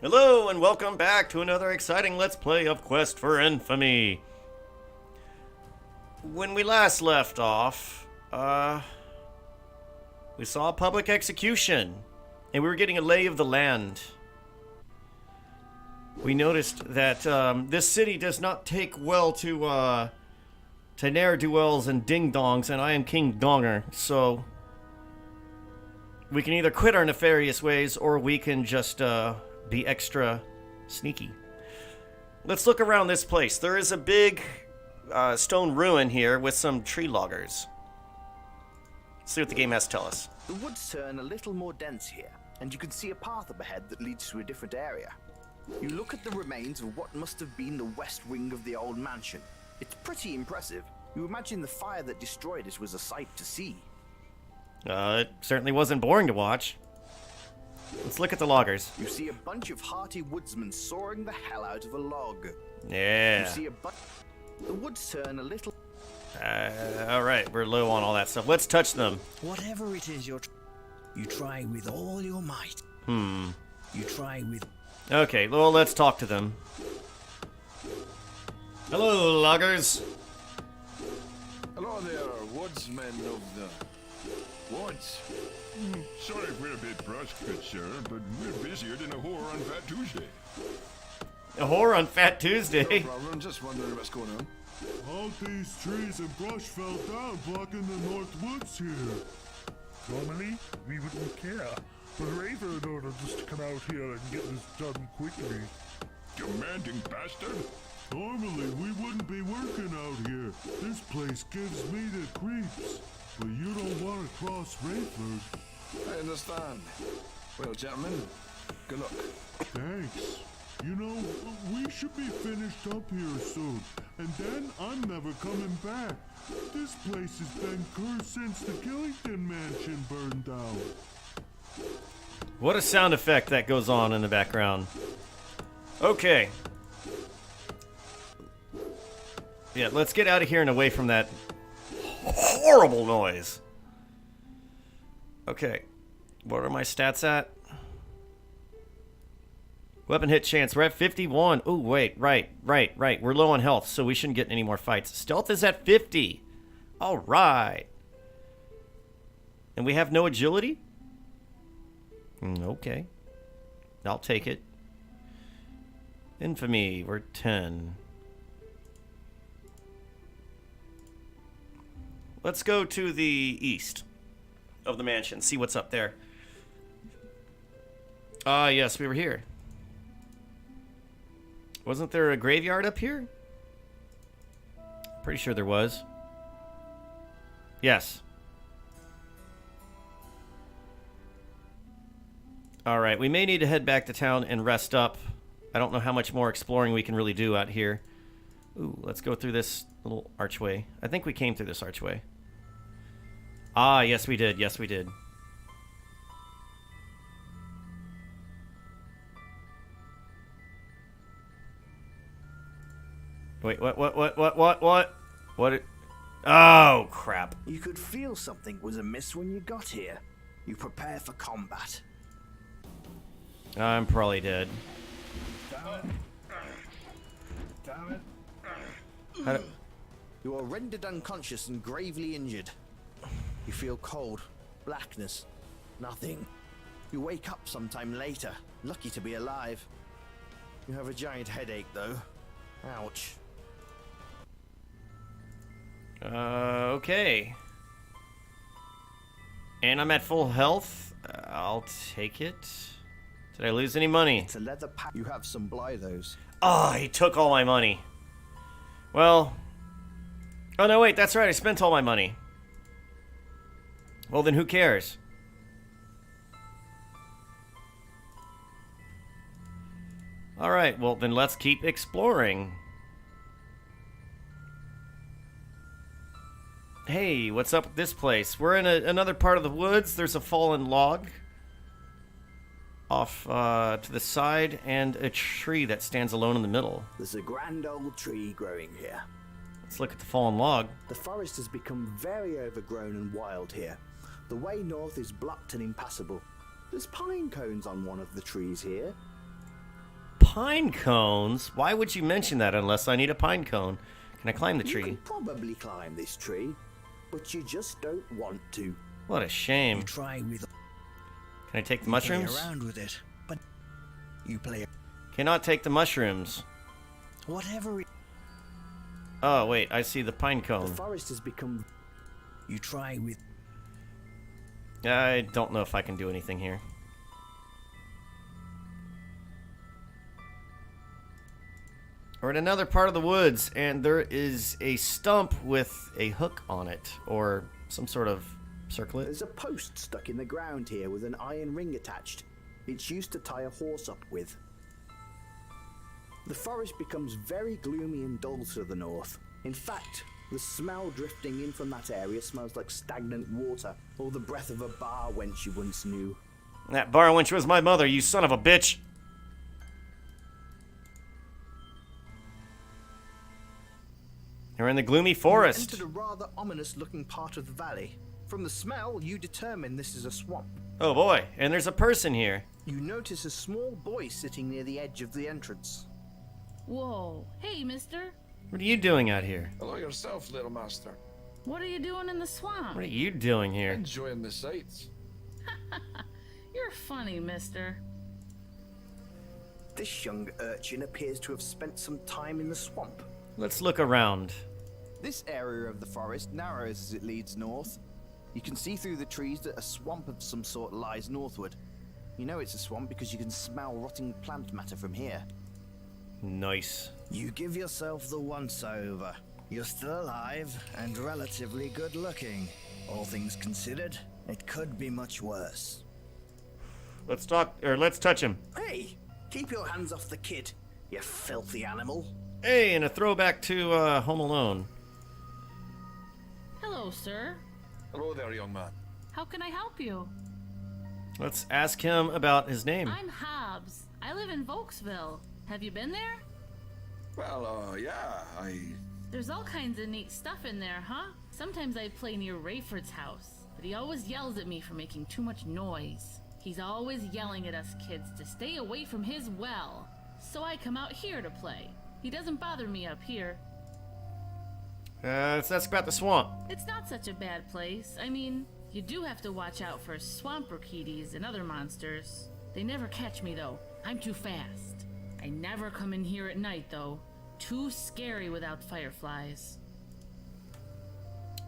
Hello and welcome back to another exciting Let's Play of Quest for Infamy. When we last left off, we saw a public execution, and we were getting a lay of the land. We noticed that this city does not take well to ne'er-do-wells and ding-dongs, and I am King Donger, so we can either quit our nefarious ways, or we can just be extra sneaky. Let's look around this place. There is a big stone ruin here with some tree loggers. Let's see what the game has to tell us. The woods turn a little more dense here, and you can see a path up ahead that leads to a different area. You look at the remains of what must have been the west wing of the old mansion. It's pretty impressive. You imagine the fire that destroyed it was a sight to see. It certainly wasn't boring to watch. Let's look at the loggers. You see a bunch of hearty woodsmen sawing the hell out of a log. Yeah. You see the woods turn a little... Alright, we're low on all that stuff. Let's touch them. Whatever it is you try with all your might. You try with... Okay, well, let's talk to them. Hello, loggers. Hello there, woodsmen of the woods. Sorry if we're a bit brusque, good sir, but we're busier than a whore on Fat Tuesday. A whore on Fat Tuesday? No problem, just wondering what's going on. All these trees and brush fell down, blocking the north woods here. Normally, we wouldn't care, but Raver had ordered us to come out here and get this done quickly. Demanding bastard! Normally, we wouldn't be working out here. This place gives me the creeps. But you don't want to cross Rayford. I understand. Well, gentlemen, good luck. Thanks. You know, we should be finished up here soon, and then I'm never coming back. This place has been cursed since the Killington Mansion burned down. What a sound effect that goes on in the background. Okay. Yeah, let's get out of here and away from that horrible noise. Okay. What are my stats at? Weapon hit chance. We're at 51. Oh, wait. Right. We're low on health, so we shouldn't get any more fights. Stealth is at 50. All right. And we have no agility? Okay. I'll take it. Infamy, we're 10. Let's go to the east of the mansion, see what's up there. Yes, we were here. Wasn't there a graveyard up here? Pretty sure there was. Yes. Alright, we may need to head back to town and rest up. I don't know how much more exploring we can really do out here. Ooh, let's go through this little archway. I think we came through this archway. Ah, yes we did. Yes we did. Wait, what? What? Oh, crap. You could feel something was amiss when you got here. You prepare for combat. I'm probably dead. Damn it. You are rendered unconscious and gravely injured. You feel cold, blackness, nothing. You wake up sometime later, lucky to be alive. You have a giant headache though. Ouch. Okay. And I'm at full health. I'll take it. Did I lose any money? It's a leather pack. You have some Blythos. Oh, he took all my money. Well. Oh, no, wait, that's right. I spent all my money. Well, then who cares? Alright, well, then let's keep exploring. Hey, what's up with this place? We're in another part of the woods. There's a fallen log off to the side and a tree that stands alone in the middle. There's a grand old tree growing here. Let's look at the fallen log. The forest has become very overgrown and wild here. The way north is blocked and impassable. There's pine cones on one of the trees here. pine cones? Why would you mention that unless I need a pine cone? Can I climb the You tree? can probably climb this tree, but you just don't want to. What a shame. You try with Can I take the play mushrooms? around with it, but you play Cannot take the mushrooms. whatever it, Oh, wait, I see the pine The cone. forest has become you try with. I don't know if I can do anything here. We're in another part of the woods, and there is a stump with a hook on it, or some sort of circlet. There's a post stuck in the ground here with an iron ring attached. It's used to tie a horse up with. The forest becomes very gloomy and dull to the north. In fact, the smell drifting in from that area smells like stagnant water, or the breath of a bar wench you once knew. That bar wench was my mother, you son of a bitch! You're in the gloomy You forest. entered a rather ominous-looking part of the valley. From the smell, you determine this is a swamp. Oh boy, and there's a person here. You notice a small boy sitting near the edge of the entrance. Whoa. Hey, mister. What are you doing out here? Hello yourself, little master. What are you doing in the swamp? What are you doing here? Enjoying the sights. You're funny, mister. This young urchin appears to have spent some time in the swamp. Let's look around. This area of the forest narrows as it leads north. You can see through the trees that a swamp of some sort lies northward. You know it's a swamp because you can smell rotting plant matter from here. Nice. You give yourself the once-over. You're still alive and relatively good-looking. All things considered, it could be much worse. Let's touch him. Hey, keep your hands off the kid, you filthy animal. Hey, and a throwback to Home Alone. Hello, sir. Hello there, young man. How can I help you? Let's ask him about his name. I'm Hobbs. I live in Volksville. Have you been there? Well, yeah, There's all kinds of neat stuff in there, huh? Sometimes I play near Rayford's house, but he always yells at me for making too much noise. He's always yelling at us kids to stay away from his well. So I come out here to play. He doesn't bother me up here. Let's ask about the swamp. It's not such a bad place. I mean, you do have to watch out for swamp orchidees and other monsters. They never catch me, though. I'm too fast. I never come in here at night, though. Too scary without fireflies.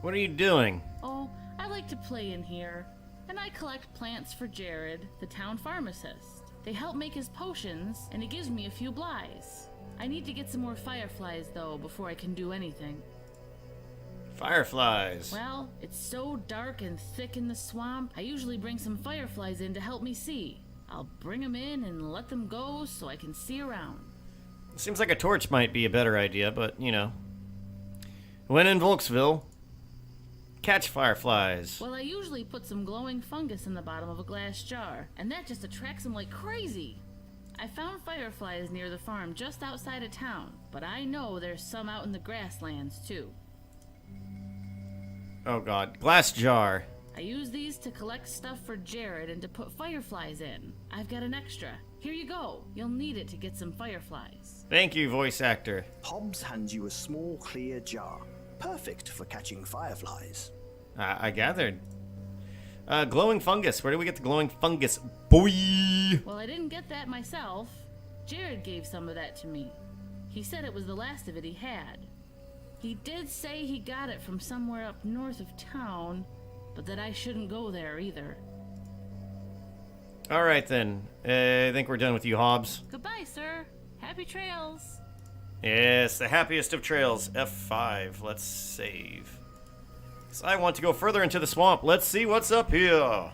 What are you doing? Oh, I like to play in here. And I collect plants for Jared, the town pharmacist. They help make his potions, and he gives me a few blighs. I need to get some more fireflies, though, before I can do anything. Fireflies. Well, it's so dark and thick in the swamp, I usually bring some fireflies in to help me see. I'll bring them in and let them go so I can see around. Seems like a torch might be a better idea, but, you know. When in Volksville, catch fireflies. Well, I usually put some glowing fungus in the bottom of a glass jar, and that just attracts them like crazy. I found fireflies near the farm just outside of town, but I know there's some out in the grasslands, too. Oh god, glass jar. I use these to collect stuff for Jared and to put fireflies in. I've got an extra. Here you go. You'll need it to get some fireflies. Thank you, voice actor. Hobbs hands you a small clear jar, perfect for catching fireflies. I gathered. Glowing fungus. Where do we get the glowing fungus? Boy! Well, I didn't get that myself. Jared gave some of that to me. He said it was the last of it he had. He did say he got it from somewhere up north of town, but that I shouldn't go there either. Alright then. I think we're done with you, Hobbs. Goodbye, sir. Happy trails. Yes, the happiest of trails. F5. Let's save. So I want to go further into the swamp. Let's see what's up here.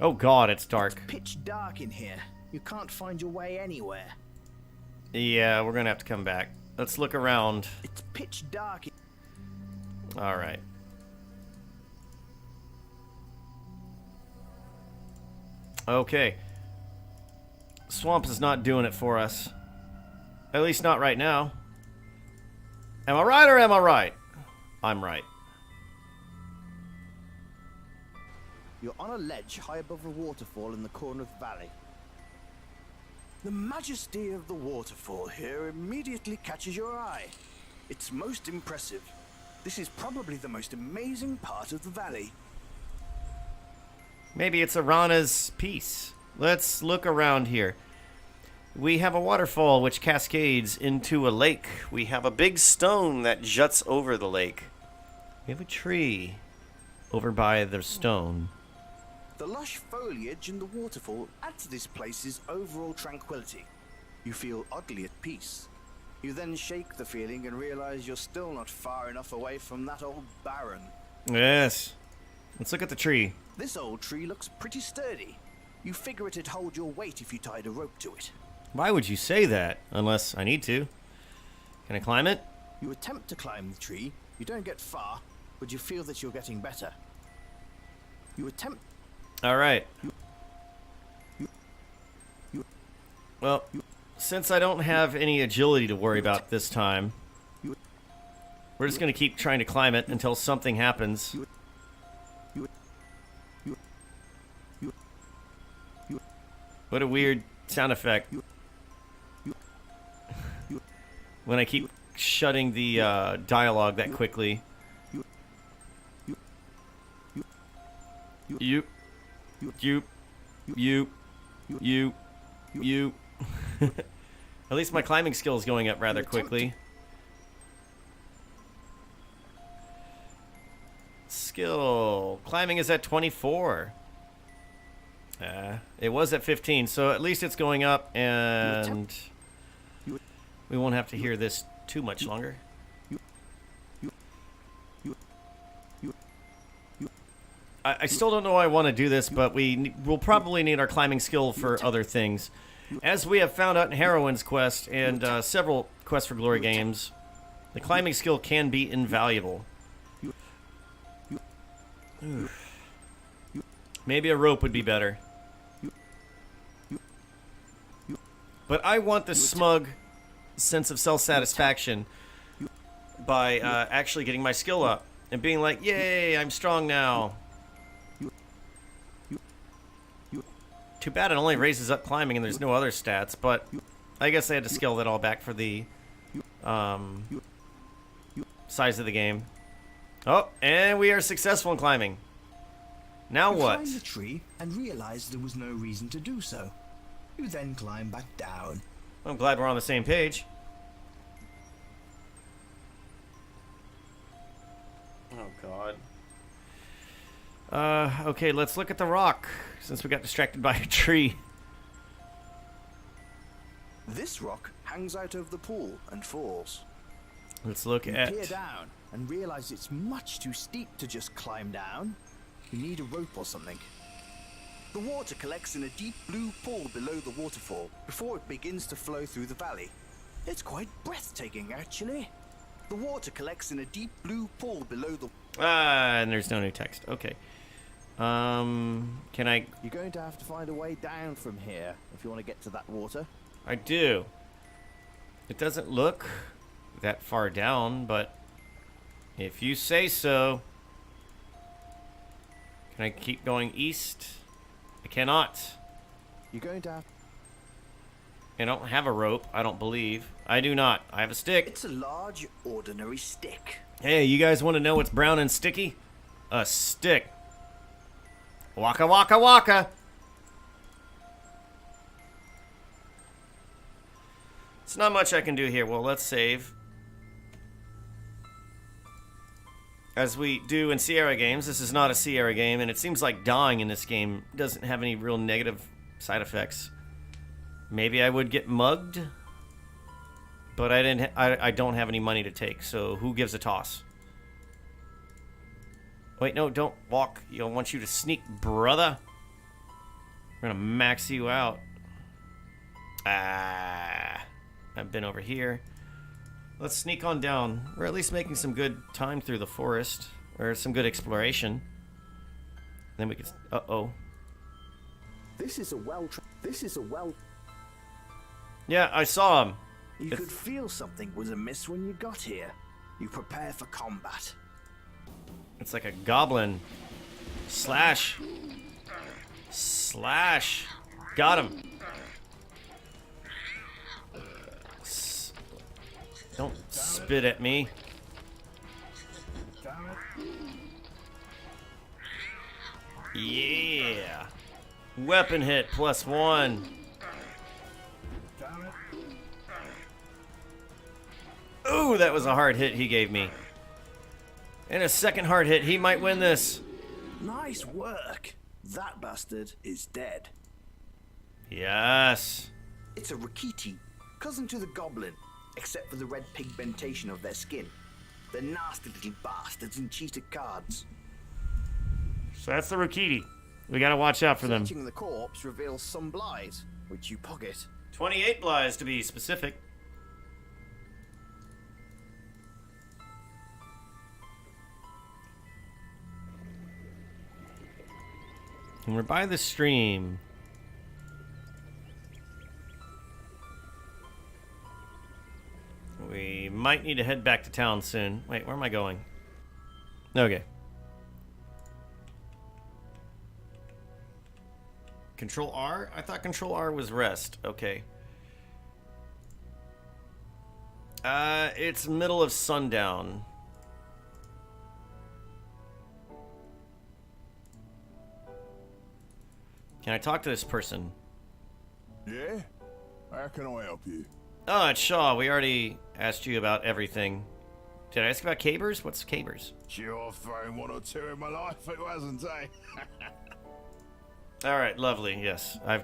Oh god, it's dark. Pitch dark in here. You can't find your way anywhere. Yeah, we're gonna have to come back. Let's look around. It's pitch dark. Alright. Okay. Swamp is not doing it for us. At least not right now. Am I right or am I right? I'm right. You're on a ledge high above a waterfall in the corner of the valley. The majesty of the waterfall here immediately catches your eye. It's most impressive. This is probably the most amazing part of the valley. Maybe it's Arana's piece. Let's look around here. We have a waterfall which cascades into a lake. We have a big stone that juts over the lake. We have a tree over by the stone. The lush foliage and the waterfall add to this place's overall tranquility. You feel oddly at peace. You then shake the feeling and realize you're still not far enough away from that old barren. Yes. Let's look at the tree. This old tree looks pretty sturdy. You figure it'd hold your weight if you tied a rope to it. Why would you say that? Unless I need to. Can I climb it? You attempt to climb the tree. You don't get far, but you feel that you're getting better. You attempt... Alright. Well, since I don't have any agility to worry about this time, we're just going to keep trying to climb it until something happens. What a weird sound effect. When I keep shutting the dialogue that quickly. You. At least my climbing skill is going up rather quickly. Skill. Climbing is at 24. It was at 15, so at least it's going up, and we won't have to hear this too much longer. I still don't know why I want to do this, but we'll probably need our climbing skill for other things. As we have found out in Heroine's Quest and several Quest for Glory games, the climbing skill can be invaluable. Maybe a rope would be better. But I want the smug sense of self-satisfaction by actually getting my skill up and being like, yay, I'm strong now. Too bad it only raises up climbing and there's no other stats, but I guess I had to scale that all back for the size of the game. Oh, and we are successful in climbing. Now what? You climb the tree and realize there was no reason to do so. You then climb back down. I'm glad we're on the same page. Oh, God. Okay, let's look at the rock, since we got distracted by a tree. This rock hangs out of the pool and falls. Let's look You at... peer down and realize it's much too steep to just climb down. You need a rope or something. The water collects in a deep blue pool below the waterfall before it begins to flow through the valley. It's quite breathtaking, actually. The water collects in a deep blue pool below the... and there's no new text. Okay. Can I... You're going to have to find a way down from here if you want to get to that water. I do. It doesn't look that far down, but if you say so. Can I keep going east? I cannot. You're going to have... I don't have a rope, I don't believe. I do not. I have a stick. It's a large, ordinary stick. Hey, you guys want to know what's brown and sticky? A stick. Waka waka waka. It's not much I can do here. Well, let's save. As we do in Sierra games, this is not a Sierra game, and it seems like dying in this game doesn't have any real negative side effects. Maybe I would get mugged, but I don't have any money to take, so who gives a toss? Wait, no, don't walk. I want you to sneak, brother. We're gonna max you out. I've been over here. Let's sneak on down. We're at least making some good time through the forest, or some good exploration. Then we can... Uh-oh. This is a well... Yeah, I saw him. You could feel something was amiss when you got here. You prepare for combat. It's like a goblin. Slash. Slash. Got him. Don't spit at me. Yeah. Weapon hit +1. Ooh, that was a hard hit he gave me. And a second hard hit. He might win this. Nice work. That bastard is dead. Yes. It's a Rikiti, cousin to the goblin, except for the red pigmentation of their skin. They're nasty little bastards in cheated cards. So that's the Rukiti. We gotta watch out for them. Searching the corpse reveals some blighs, which you pocket. 28 blighs to be specific. And we're by the stream. We might need to head back to town soon. Wait, where am I going? Okay. Control R? I thought Control R was rest. Okay. It's middle of sundown. Can I talk to this person? Yeah? How can I help you? Oh, it's Shaw. We already asked you about everything. Did I ask about Cabers? What's Cabers? Sure, I've thrown one or two in my life, it wasn't, eh? All right, lovely. Yes, I've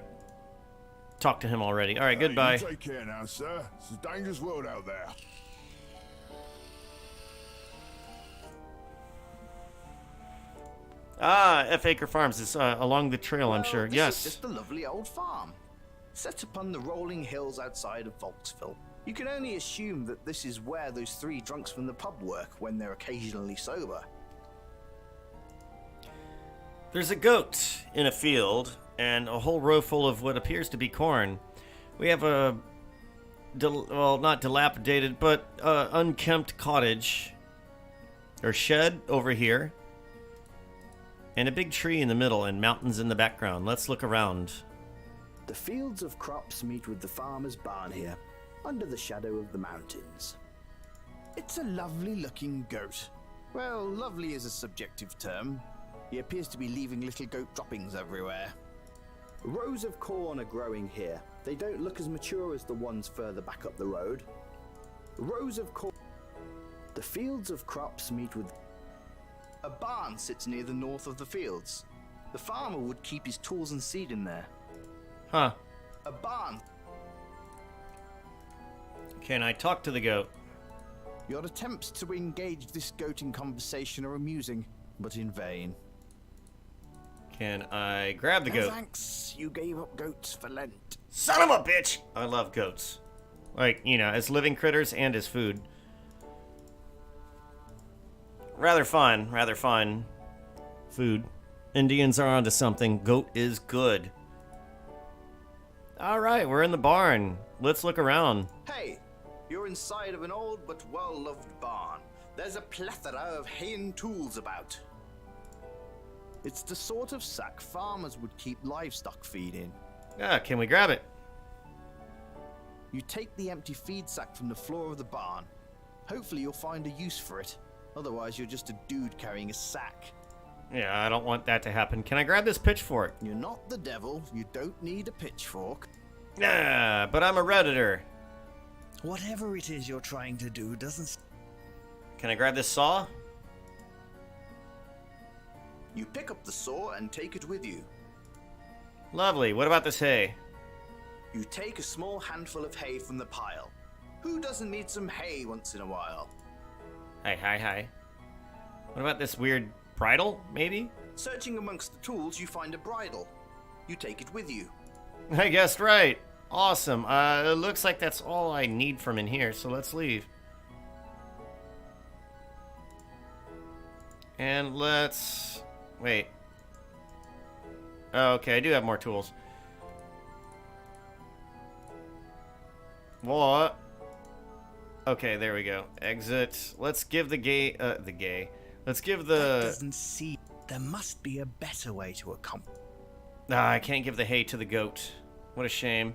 talked to him already. All right, goodbye. You take care now, sir. It's a dangerous world out there. Ah, F. Acre Farms is along the trail, I'm sure. This Yes. is just a lovely old farm, set upon the rolling hills outside of Volksville. You can only assume that this is where those three drunks from the pub work when they're occasionally sober. There's a goat in a field and a whole row full of what appears to be corn. We have a, well, not dilapidated, but unkempt cottage or shed over here. And a big tree in the middle and mountains in the background. Let's look around. The fields of crops meet with the farmer's barn here, under the shadow of the mountains. It's a lovely looking goat. Well, lovely is a subjective term. He appears to be leaving little goat droppings everywhere. Rows of corn are growing here. They don't look as mature as the ones further back up the road. Rows of corn. The fields of crops meet with... A barn sits near the north of the fields. The farmer would keep his tools and seed in there. Huh. A barn. Can I talk to the goat? Your attempts to engage this goat in conversation are amusing, but in vain. Can I grab the goat? Thanks, you gave up goats for Lent. Son of a bitch! I love goats. Like, you know, as living critters and as food. Rather fun food. Indians are onto something. Goat is good. Alright, we're in the barn. Let's look around. Hey, you're inside of an old but well-loved barn. There's a plethora of hay and tools about. It's the sort of sack farmers would keep livestock feed in. Ah, can we grab it? You take the empty feed sack from the floor of the barn. Hopefully you'll find a use for it. Otherwise, you're just a dude carrying a sack. Yeah, I don't want that to happen. Can I grab this pitchfork? You're not the devil. You don't need a pitchfork. Nah, but I'm a Redditor. Whatever it is you're trying to do doesn't... Can I grab this saw? You pick up the saw and take it with you. What about this hay? You take a small handful of hay from the pile. Who doesn't need some hay once in a while? Hi. What about this weird bridle, maybe? Searching amongst the tools, you find a bridle. You take it with you. I guessed right. Awesome. It looks like that's all I need from in here, so let's leave. And let's... Wait. Oh, okay, I do have more tools. What? Okay, there we go. Exit. Let's give the Let's give That the... doesn't seem... There must be a better way to accomplish... Ah, I can't give the hay to the goat. What a shame.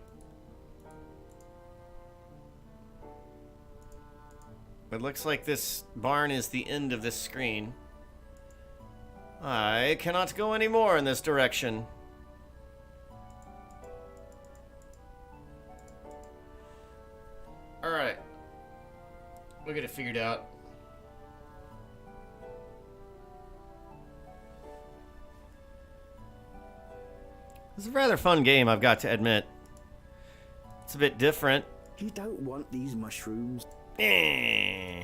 It looks like this barn is the end of this screen. I cannot go any more in this direction. Alright. We'll get it figured out. It's a rather fun game, I've got to admit. It's a bit different. You don't want these mushrooms. Eh.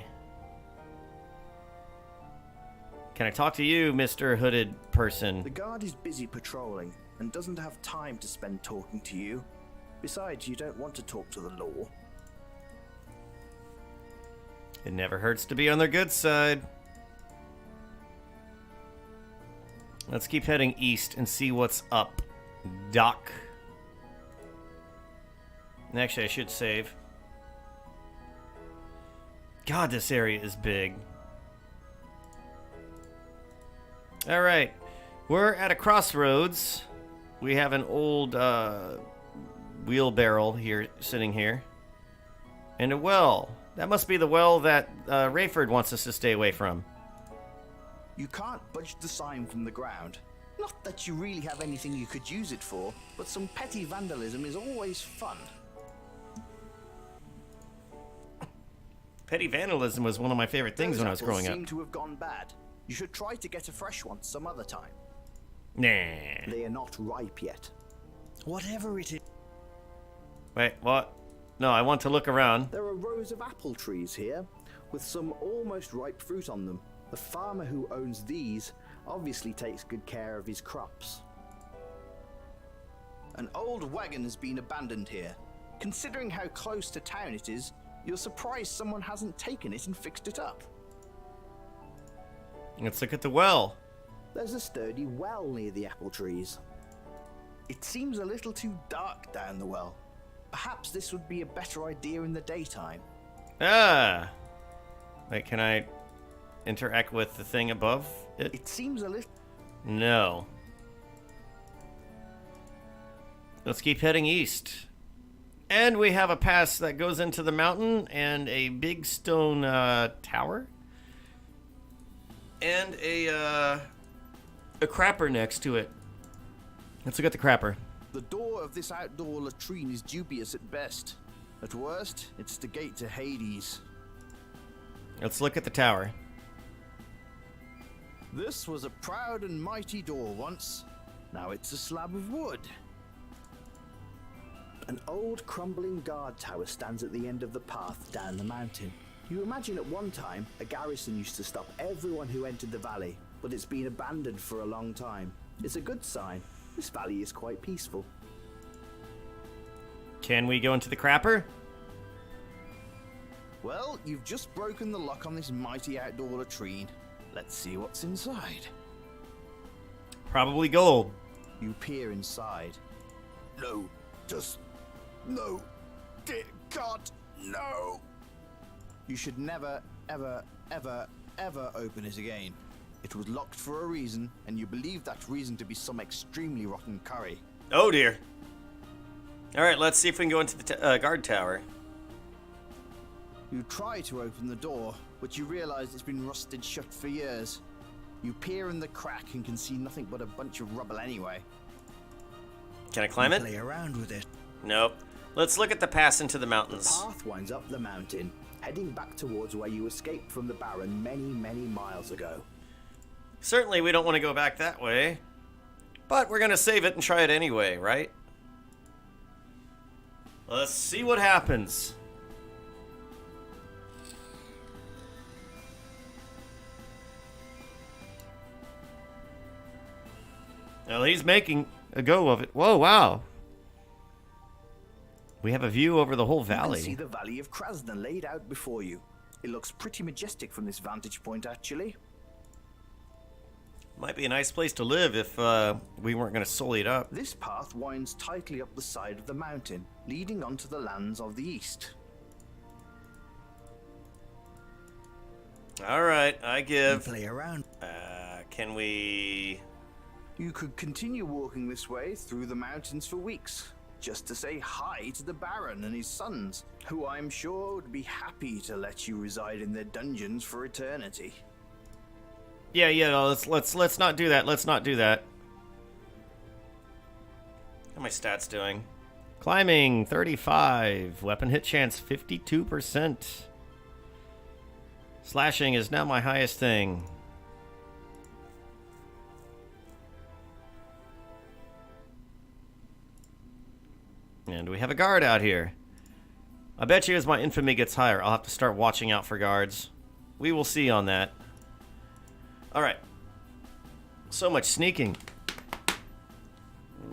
Can I talk to you, Mr. Hooded person? The guard is busy patrolling and doesn't have time to spend talking to you. Besides, you don't want to talk to the law. It never hurts to be on their good side. Let's keep heading east and see what's up, Doc. Actually, I should save. God, this area is big. Alright. We're at a crossroads. We have an old wheelbarrow here, sitting here. And a well. That must be the well that Rayford wants us to stay away from. You can't budge the sign from the ground. Not that you really have anything you could use it for, but some petty vandalism is always fun. Petty vandalism was one of my favorite things when I was growing up. Those apples seem to have gone bad. You should try to get a fresh one some other time. Nah. They are not ripe yet. Whatever it is. Wait, what? No, I want to look around. There are rows of apple trees here, with some almost ripe fruit on them. The farmer who owns these obviously takes good care of his crops. An old wagon has been abandoned here. Considering how close to town it is, you're surprised someone hasn't taken it and fixed it up. Let's look at the well. There's a sturdy well near the apple trees. It seems a little too dark down the well. Perhaps this would be a better idea in the daytime. Ah. Wait, can I interact with the thing above it? It seems a little... No. Let's keep heading east. And we have a pass that goes into the mountain and a big stone tower. And a crapper next to it. Let's look at the crapper. The door of this outdoor latrine is dubious at best. At worst, it's the gate to Hades. Let's look at the tower. This was a proud and mighty door once. Now it's a slab of wood. An old crumbling guard tower stands at the end of the path down the mountain. You imagine at one time a garrison used to stop everyone who entered the valley, but it's been abandoned for a long time. It's a good sign. This valley is quite peaceful. Can we go into the crapper? Well, you've just broken the lock on this mighty outdoor latrine. Let's see what's inside. Probably gold. You peer inside. No, no. Dear God, no. You should never, ever, ever, ever open it again. It was locked for a reason, and you believe that reason to be some extremely rotten curry. Oh dear. Alright, let's see if we can go into the guard tower. You try to open the door, but you realize it's been rusted shut for years. You peer in the crack and can see nothing but a bunch of rubble anyway. Can I climb it? Play around with it. Nope. Let's look at the pass into the The mountains. path winds up the mountain, heading back towards where you escaped from the Baron many, many miles ago. Certainly we don't want to go back that way. But we're going to save it and try it anyway, right? Let's see what happens. Well, he's making a go of it. Whoa, wow. We have a view over the whole You can valley. see the Valley of Krasna laid out before you. It looks pretty majestic from this vantage point, actually. Might be a nice place to live if we weren't going to sully it up. This path winds tightly up the side of the mountain, leading onto the lands of the east. All right, I give. Play around. Can we? You could continue walking this way through the mountains for weeks. just to say hi to the Baron and his sons, who I'm sure would be happy to let you reside in their dungeons for eternity. Yeah, no, let's not do that. Let's not do that. How are my stats doing? Climbing 35, weapon hit chance 52%. Slashing is now my highest thing. And we have a guard out here. I bet you as my infamy gets higher, I'll have to start watching out for guards. We will see on that. Alright. So much sneaking.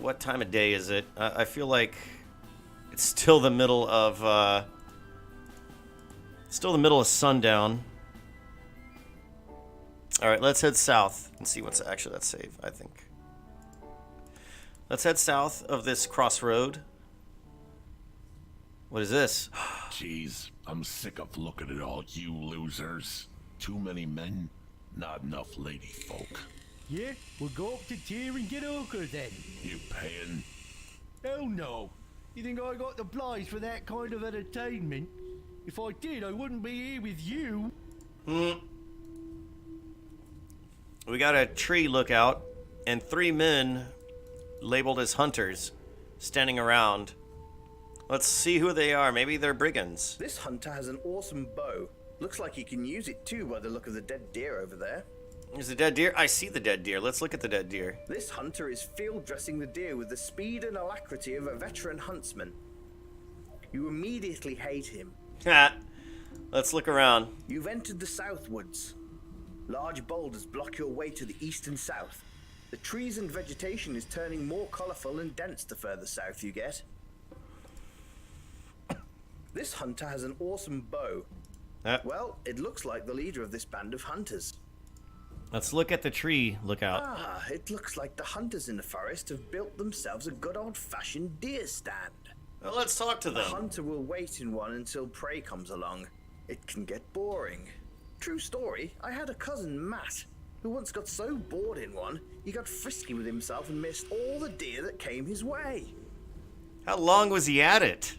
What time of day is it? I feel like it's still the middle of sundown. Alright, let's head south and see what's actually that's safe, I think. Let's head south of this crossroad. What is this? Jeez, I'm sick of looking at all you losers. Too many men, not enough lady folk. Yeah, we'll go up to tier and get Acre then. You paying? Oh no. You think I got the place for that kind of entertainment? If I did, I wouldn't be here with you. We got a tree lookout and 3 men labeled as hunters standing around. Let's see who they are. Maybe they're brigands. This hunter has an awesome bow. Looks like he can use it too by the look of the dead deer over there. There's a dead deer. I see the dead deer. Let's look at the dead deer. This hunter is field dressing the deer with the speed and alacrity of a veteran huntsman. You immediately hate him. Let's look around. You've entered the South Woods. Large boulders block your way to the east and south. The trees and vegetation is turning more colorful and dense the further south you get. This hunter has an awesome bow. Well, it looks like the leader of this band of hunters. Let's look at the tree lookout. Ah, it looks like the hunters in the forest have built themselves a good old-fashioned deer stand. Well, let's talk to The them. hunter will wait in one until prey comes along. It can get boring. True story, I had a cousin, Matt, who once got so bored in one, he got frisky with himself and missed all the deer that came his way. How long was he at it?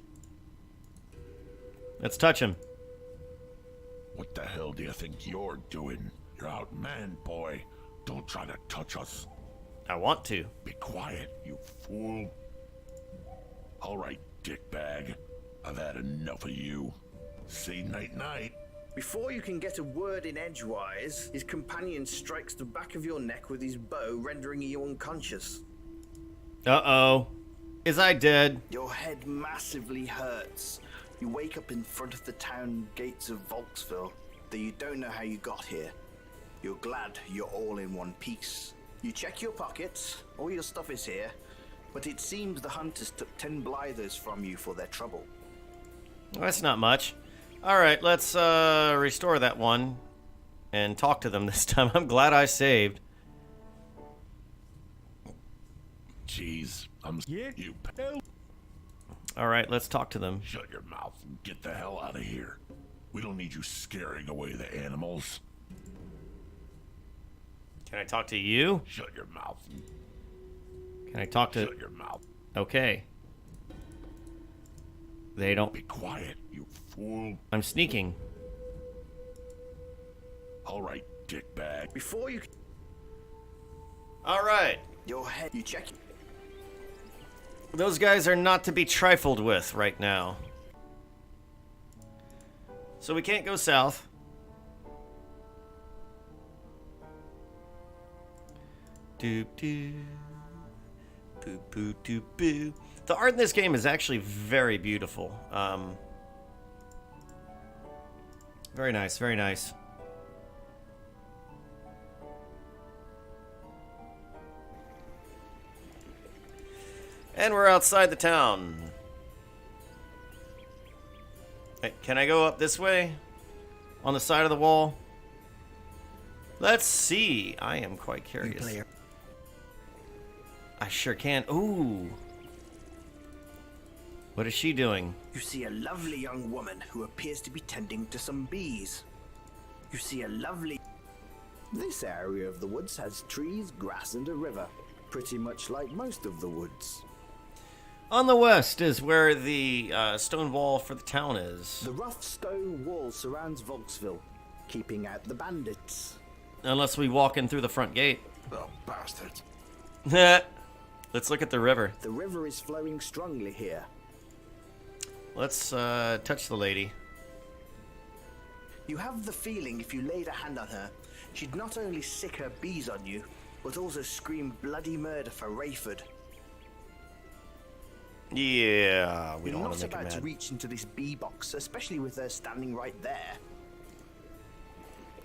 Let's touch him. What the hell do you think you're doing? You're outmanned, boy. Don't try to touch us. I want to. Be quiet, you fool. All right, dickbag. I've had enough of you. Say night-night. Before you can get a word in edgewise, his companion strikes the back of your neck with his bow, rendering you unconscious. Uh-oh. Is I dead? Your head massively hurts. You wake up in front of the town gates of Volksville, though you don't know how you got here. You're glad you're all in one piece. You check your pockets, all your stuff is here, but it seems the hunters took 10 blithers from you for their trouble. That's not much. Alright, let's restore that one and talk to them this time. I'm glad I saved. Jeez, Yeah? you. Alright, let's talk to them. Shut your mouth and get the hell out of here. We don't need you scaring away the animals. Can I talk to you? Shut your mouth. Can I talk to... Shut your mouth. Okay. They don't... Be quiet, you fool. I'm sneaking. All right, dickbag. Before you... Alright. Your head, you check... Those guys are not to be trifled with right now. So we can't go south. Doop doo. Boo boo doo boo. The art in this game is actually very beautiful. Very nice, very nice. And we're outside the town. Hey, can I go up this way? On the side of the wall? Let's see. I am quite curious. I sure can. Ooh. What is she doing? You see a lovely young woman who appears to be tending to some bees. You see a lovely... This area of the woods has trees, grass, and a river. Pretty much like most of the woods. On the west is where the stone wall for the town is. The rough stone wall surrounds Volksville, keeping out the bandits. Unless we walk in through the front gate. Oh, bastard. Let's look at the river. The river is flowing strongly here. Let's touch the lady. You have the feeling if you laid a hand on her, she'd not only sick her bees on you, but also scream bloody murder for Rayford. Yeah, we don't You're want not to make her about to mad. reach into this bee box, especially with her standing right there.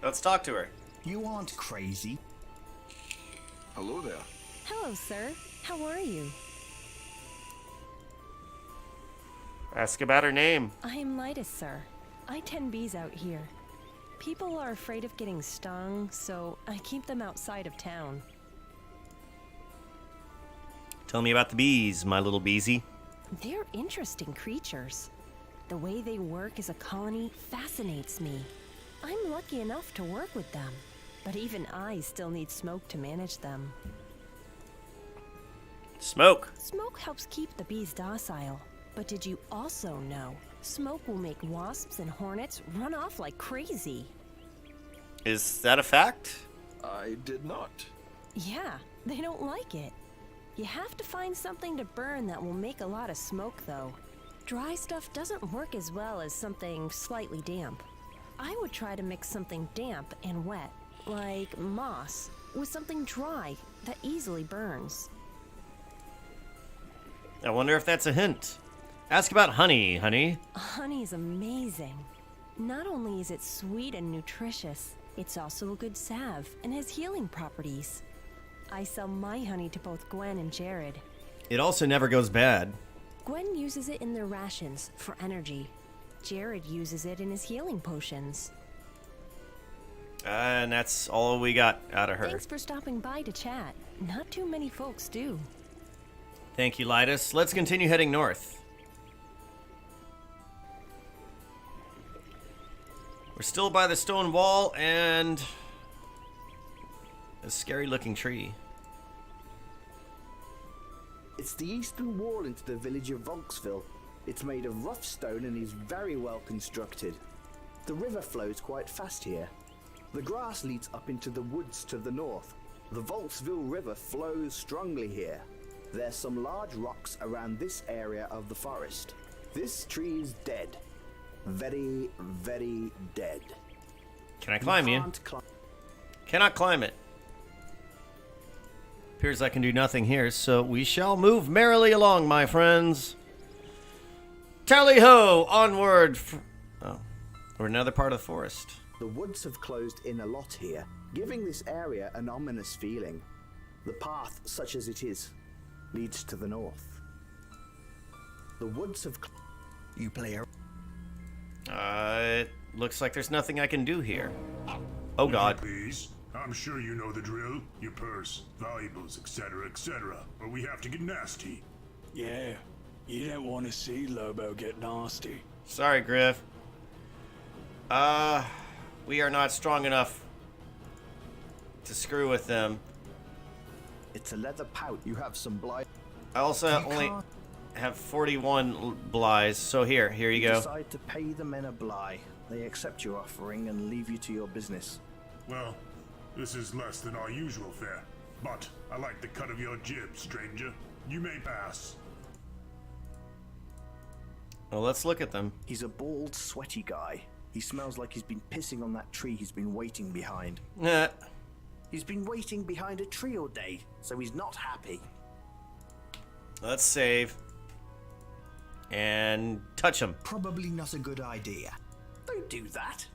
Let's talk to her. You aren't crazy. Hello there. Hello, sir. How are you? Ask about her name. I am Lytus, sir. I tend bees out here. People are afraid of getting stung, so I keep them outside of town. Tell me about the bees, my little beezy. They're interesting creatures. The way they work as a colony fascinates me. I'm lucky enough to work with them, but even I still need smoke to manage them. Smoke. Smoke helps keep the bees docile. But did you also know smoke will make wasps and hornets run off like crazy? Is that a fact? I did not. Yeah, they don't like it. You have to find something to burn that will make a lot of smoke, though. Dry stuff doesn't work as well as something slightly damp. I would try to mix something damp and wet, like moss, with something dry that easily burns. I wonder if that's a hint. Ask about honey, honey. Honey is amazing. Not only is it sweet and nutritious, it's also a good salve and has healing properties. I sell my honey to both Gwen and Jared. It also never goes bad. Gwen uses it in their rations for energy. Jared uses it in his healing potions. And that's all we got out of her. Thanks for stopping by to chat. Not too many folks do. Thank you, Lytus. Let's continue heading north. We're still by the stone wall and a scary looking tree. It's the eastern wall into the village of Volksville. It's made of rough stone and is very well constructed. The river flows quite fast here. The grass leads up into the woods to the north. The Volksville River flows strongly here. There's some large rocks around this area of the forest. This tree is dead. Very, very dead. Can I climb you? Can't climb. Cannot climb it. Appears I can do nothing here, so we shall move merrily along, my friends. Tally ho! Onward! Oh, we're in another part of the forest. The woods have closed in a lot here, giving this area an ominous feeling. The path, such as it is, leads to the north. The woods have... You play a... It looks like there's nothing I can do here. Oh god. Please. I'm sure you know the drill. Your purse, valuables, etc., etc. But we have to get nasty. Yeah, you don't want to see Lobo get nasty. Sorry, Griff. We are not strong enough to screw with them. It's a leather pouch. You have some blight. I also only have 41 blighs, so here you go. Decide to pay the men a bly. They accept your offering and leave you to your business. Well, this is less than our usual fare. But I like the cut of your jib, stranger. You may pass. Well, let's look at them. He's a bald, sweaty guy. He smells like he's been pissing on that tree he's been waiting behind. He's been waiting behind a tree all day, so he's not happy. Let's save. And touch him. Probably not a good idea. Don't do that.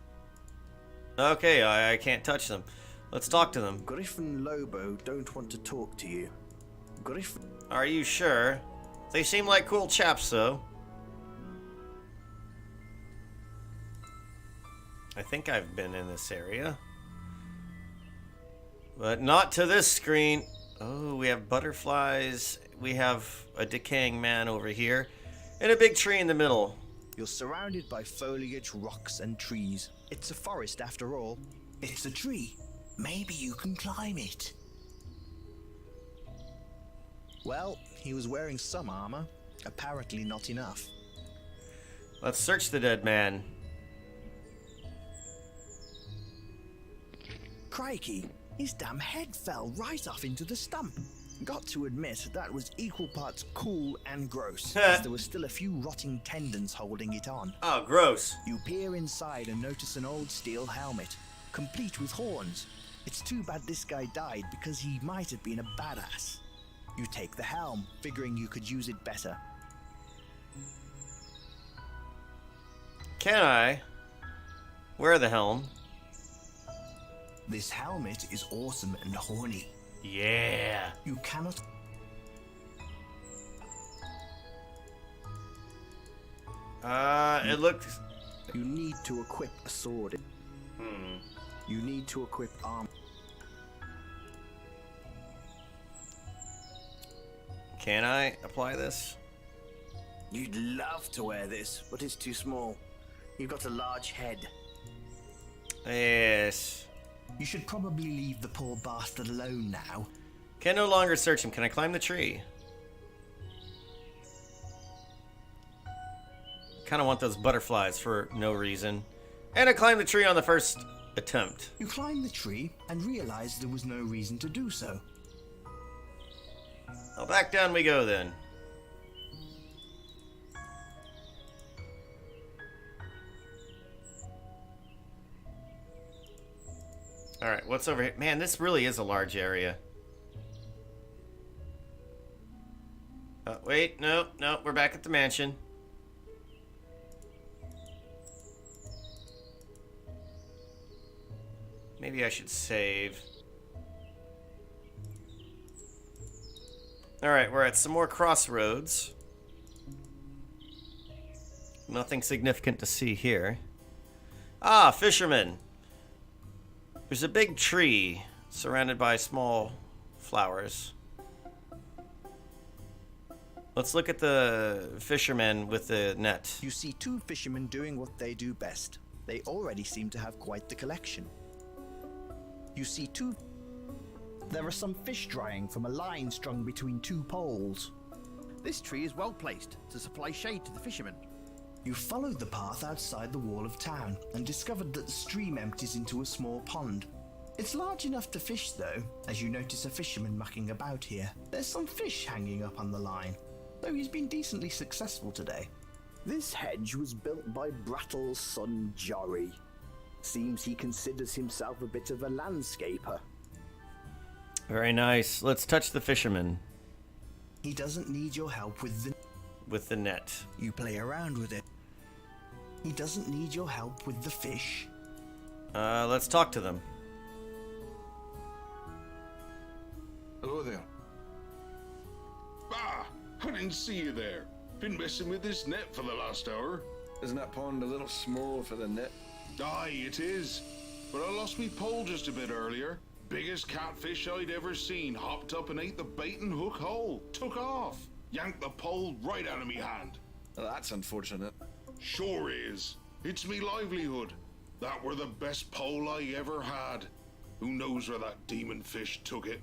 Okay, I can't touch them. Let's talk to them. Griff and Lobo don't want to talk to you. Griff... Are you sure? They seem like cool chaps, though. I think I've been in this area. But not to this screen. Oh, we have butterflies. We have a decaying man over here. And a big tree in the middle. You're surrounded by foliage, rocks, and trees. It's a forest after all. It's a tree. Maybe you can climb it. Well, he was wearing some armor. Apparently not enough. Let's search the dead man. Crikey, his damn head fell right off into the stump. Got to admit, that was equal parts cool and gross, as there were still a few rotting tendons holding it on. Oh, gross. You peer inside and notice an old steel helmet, complete with horns. It's too bad this guy died, because he might have been a badass. You take the helm, figuring you could use it better. Can I wear the helm? This helmet is awesome and horny. Yeah. You cannot... It looks... You need to equip a sword. You need to equip armor. Can I apply this? You'd love to wear this, but it's too small. You've got a large head. Yes. You should probably leave the poor bastard alone now. Can no longer search him. Can I climb the tree? Kind of want those butterflies for no reason. And I climbed the tree on the first attempt. You climbed the tree and realized there was no reason to do so. Well, back down we go then. Alright, what's over here? Man, this really is a large area. Wait, no, we're back at the mansion. Maybe I should save. Alright, we're at some more crossroads. Nothing significant to see here. Ah, fisherman. There's a big tree surrounded by small flowers. Let's look at the fisherman with the net. You see two fishermen doing what they do best. They already seem to have quite the collection. You see two... There are some fish drying from a line strung between two poles. This tree is well placed to supply shade to the fishermen. You followed the path outside the wall of town and discovered that the stream empties into a small pond. It's large enough to fish though, as you notice a fisherman mucking about here. There's some fish hanging up on the line, though he's been decently successful today. This hedge was built by Brattle's son Jory. Seems he considers himself a bit of a landscaper. Very nice. Let's touch the fisherman. He doesn't need your help with the net. You play around with it. He doesn't need your help with the fish. Let's talk to them. Hello there. Ah, I didn't see you there. Been messing with this net for the last hour. Isn't that pond a little small for the net? Aye, it is. But I lost me pole just a bit earlier. Biggest catfish I'd ever seen hopped up and ate the bait and hook hole. Took off. Yanked the pole right out of me hand. Well, that's unfortunate. Sure is. It's me livelihood. That were the best pole I ever had. Who knows where that demon fish took it?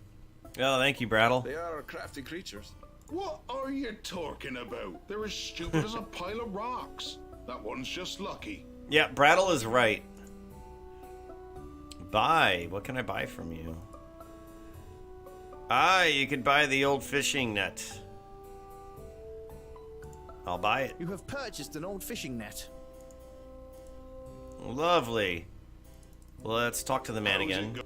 Oh, thank you, Brattle. They are crafty creatures. What are you talking about? They're as stupid as a pile of rocks. That one's just lucky. Yeah, Brattle is right. Buy. What can I buy from you? Ah, you could buy the old fishing net. I'll buy it. You have purchased an old fishing net. Lovely. Let's talk to the man again.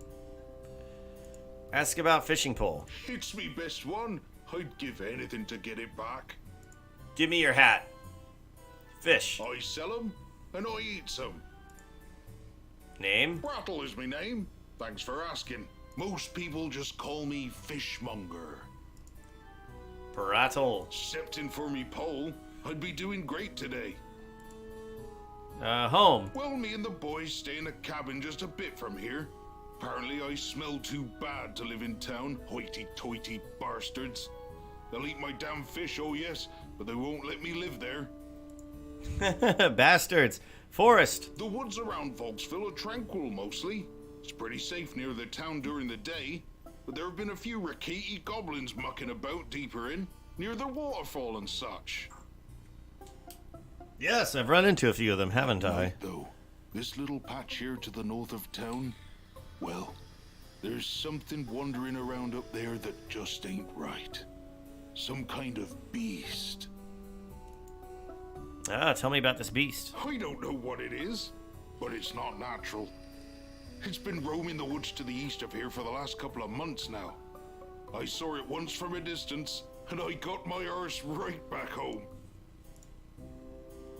Ask about fishing pole. It's me best one. I'd give anything to get it back. Give me your hat. Fish. I sell 'em, and I eat some. Name? Brattle is my name. Thanks for asking. Most people just call me Fishmonger. Brattle. Excepting for me pole, I'd be doing great today. Home. Well, me and the boys stay in a cabin just a bit from here. Apparently I smell too bad to live in town, hoity-toity bastards. They'll eat my damn fish, oh yes, but they won't let me live there. Bastards. Forest. The woods around Volksville are tranquil mostly. It's pretty safe near the town during the day, but there have been a few rackety goblins mucking about deeper in. near the waterfall and such. Yes, I've run into a few of them, haven't I? Right, though, this little patch here to the north of town, well, there's something wandering around up there that just ain't right. Some kind of beast. Ah, tell me about this beast. I don't know what it is, but it's not natural. It's been roaming the woods to the east of here for the last couple of months now. I saw it once from a distance, and I got my arse right back home.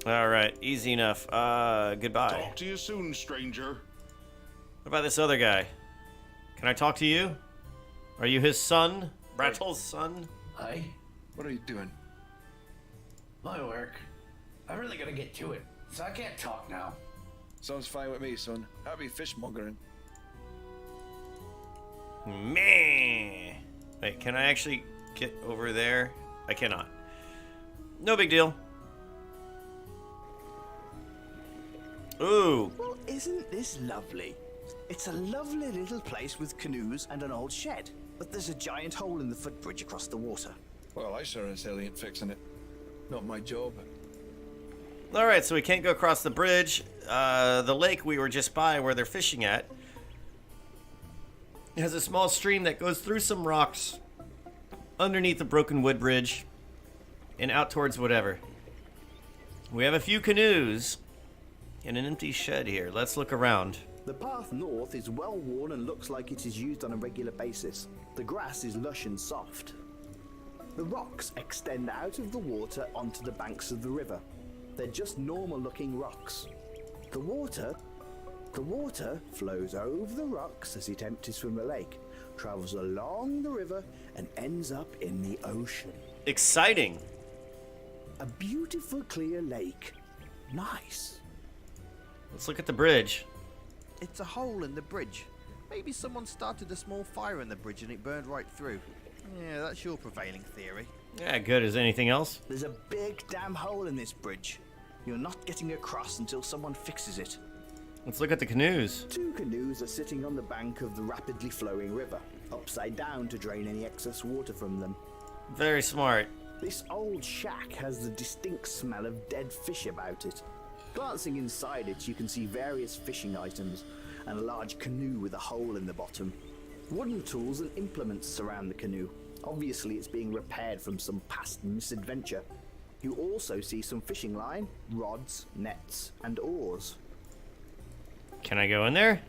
Alright, easy enough. Goodbye. Talk to you soon, stranger. What about this other guy? Can I talk to you? Are you his son? Brattle's son? Hi. What are you doing? My work. I really gotta get to it, so I can't talk now. Sounds fine with me, son. Happy fishmongering. Meh. Wait, can I actually get over there? I cannot. No big deal. Ooh. Well, isn't this lovely? It's a lovely little place with canoes and an old shed. But there's a giant hole in the footbridge across the water. Well, I sure as hell ain't fixing it. Not my job. Alright, so we can't go across the bridge. The lake we were just by where they're fishing at has a small stream that goes through some rocks underneath the broken wood bridge and out towards whatever. We have a few canoes and an empty shed here. Let's look around. The path north is well worn and looks like it is used on a regular basis. The grass is lush and soft. The rocks extend out of the water onto the banks of the river. They're just normal looking rocks. The water flows over the rocks as it empties from the lake, travels along the river and ends up in the ocean. Exciting. A beautiful clear lake. Nice. Let's look at the bridge. It's a hole in the bridge. Maybe someone started a small fire in the bridge and it burned right through. Yeah, that's your prevailing theory. Yeah, good as anything else. There's a big damn hole in this bridge. You're not getting across until someone fixes it. Let's look at the canoes. 2 canoes are sitting on the bank of the rapidly flowing river, upside down to drain any excess water from them. Very smart. This old shack has the distinct smell of dead fish about it. Glancing inside it, you can see various fishing items and a large canoe with a hole in the bottom. Wooden tools and implements surround the canoe. Obviously, it's being repaired from some past misadventure. You also see some fishing line, rods, nets, and oars. Can I go in there?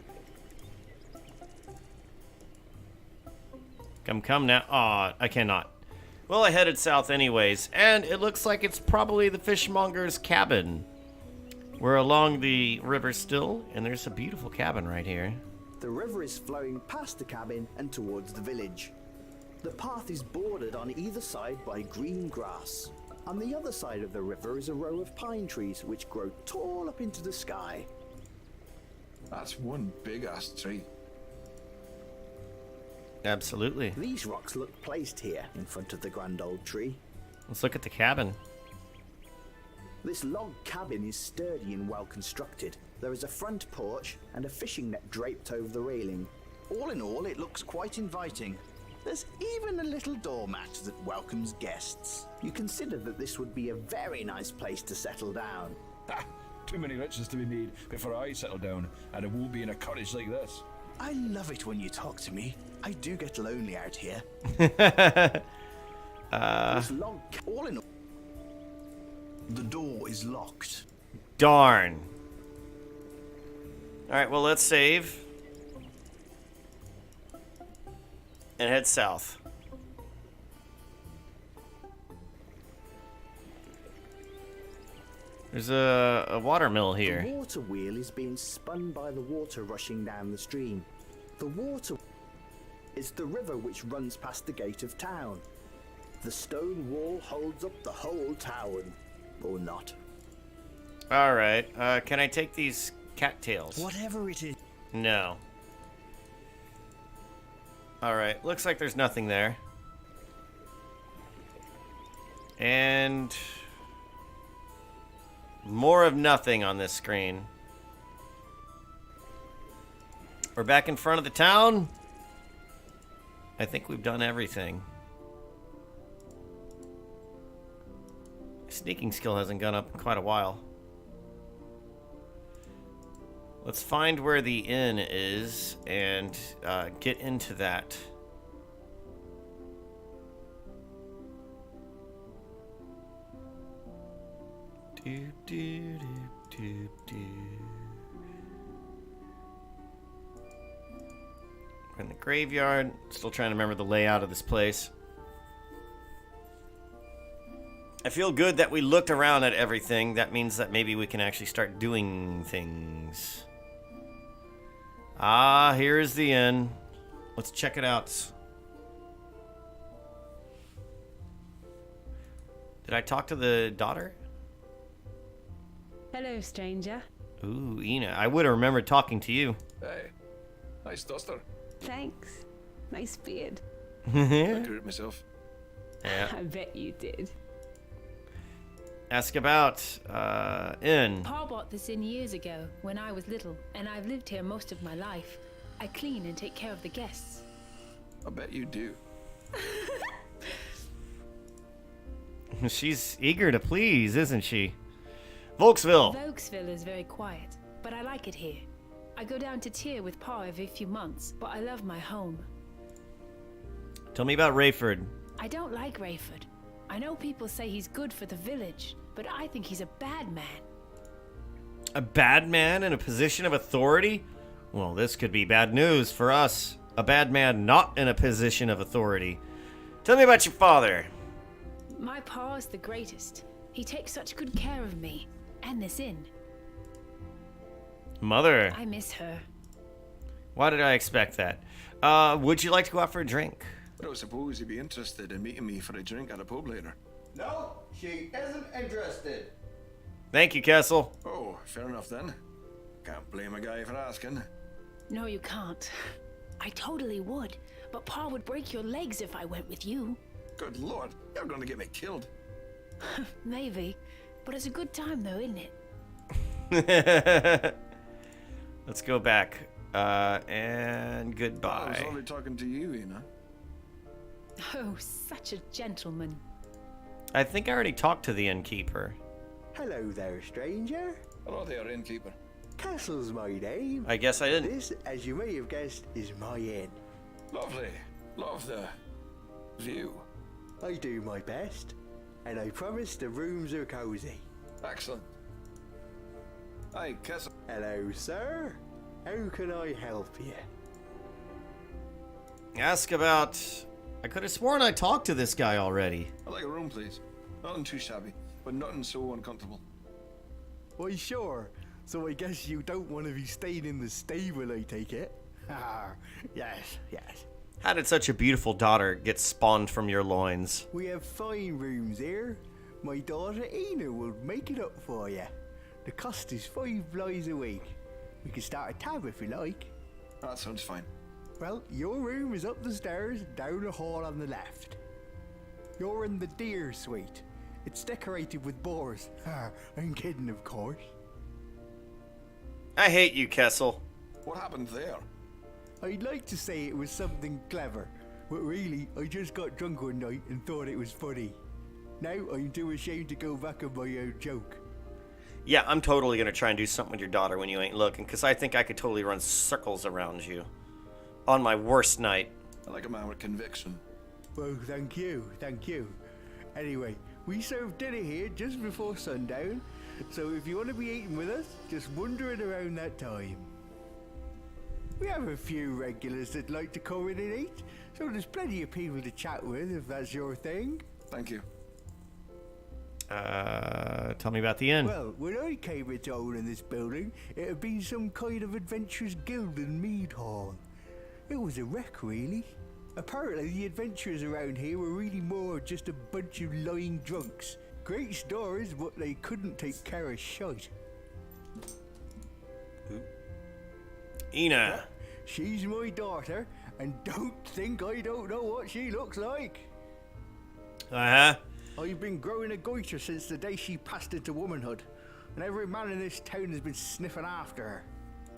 Come now. Aw, I cannot. Well, I headed south anyways, and it looks like it's probably the fishmonger's cabin. We're along the river still, and there's a beautiful cabin right here. The river is flowing past the cabin and towards the village. The path is bordered on either side by green grass. On the other side of the river is a row of pine trees which grow tall up into the sky. That's one big ass tree. Absolutely. These rocks look placed here in front of the grand old tree. Let's look at the cabin. This log cabin is sturdy and well constructed. There is a front porch and a fishing net draped over the railing. All in all, it looks quite inviting. There's even a little doormat that welcomes guests. You consider that this would be a very nice place to settle down. Ha! Too many riches to be made before I settle down, and I won't be in a cottage like this. I love it when you talk to me. I do get lonely out here. This log all in all, the door is locked. Darn. Alright, well, let's save. And head south. There's a water mill here. The water wheel is being spun by the water rushing down the stream. The water is the river which runs past the gate of town. The stone wall holds up the whole town. Or not. Alright, can I take these cattails? Whatever it is. No. Alright, looks like there's nothing there. And more of nothing on this screen. We're back in front of the town. I think we've done everything. Sneaking skill hasn't gone up in quite a while. Let's find where the inn is and get into that. Do, do, do, do, do. We're in the graveyard. Still trying to remember the layout of this place. I feel good that we looked around at everything. That means that maybe we can actually start doing things. Ah, here's the inn. Let's check it out. Did I talk to the daughter? Hello, stranger. Ooh, Ina. I would have remembered talking to you. Hey, nice duster. Thanks. Nice beard. I grew it myself. Yeah. I bet you did. Ask about, inn. Pa bought this inn years ago when I was little, and I've lived here most of my life. I clean and take care of the guests. I bet you do. She's eager to please, isn't she? Volksville. Volksville is very quiet, but I like it here. I go down to Tyr with Pa every few months, but I love my home. Tell me about Rayford. I don't like Rayford. I know people say he's good for the village, but I think he's a bad man. A bad man in a position of authority? Well, this could be bad news for us. A bad man not in a position of authority. Tell me about your father. My Pa is the greatest. He takes such good care of me, and this inn. Mother. I miss her. Why did I expect that? Would you like to go out for a drink? I don't suppose you'd be interested in meeting me for a drink at a pub later. No, she isn't interested. Thank you, Kessel. Oh, fair enough then. Can't blame a guy for asking. No, you can't. I totally would, but Pa would break your legs if I went with you. Good lord, you're gonna get me killed. Maybe, but it's a good time though, isn't it? Let's go back. And I goodbye. was only talking to you, Ina. Oh, such a gentleman. I think I already talked to the innkeeper. Hello there, stranger. Hello there, innkeeper. Castle's my name. I guess I didn't. This, as you may have guessed, is my inn. Lovely. Love the view. I do my best, and I promise the rooms are cozy. Excellent. Hi, Kessel. Hello, sir. How can I help you? Ask about... I could have sworn I talked to this guy already. I'd like a room, please. Nothing too shabby, but nothing so uncomfortable. Why, sure. So I guess you don't want to be staying in the stable, I take it? Yes, yes. How did such a beautiful daughter get spawned from your loins? We have fine rooms here. My daughter Ina will make it up for you. The cost is 5 blyes a week. We can start a tab if you like. That sounds fine. Well, your room is up the stairs, down the hall on the left. You're in the deer suite. It's decorated with boars. I'm kidding, of course. I hate you, Kessel. What happened there? I'd like to say it was something clever, but really, I just got drunk one night and thought it was funny. Now I'm too ashamed to go back on my own joke. Yeah, I'm totally gonna try and do something with your daughter when you ain't looking, because I think I could totally run circles around you. On my worst night. I like a man with conviction. Well, thank you, thank you. Anyway, we serve dinner here just before sundown, so if you want to be eating with us, just wander in around that time. We have a few regulars that like to come in and eat, so there's plenty of people to chat with if that's your thing. Thank you. Tell me about the inn. Well, when I came into owning this building, it had been some kind of adventurers guild and mead hall. It was a wreck, really. Apparently, the adventurers around here were really more just a bunch of lying drunks. Great stories, but they couldn't take care of shite. Ina. She's my daughter, and don't think I don't know what she looks like. Uh-huh. I've been growing a goiter since the day she passed into womanhood, and every man in this town has been sniffing after her.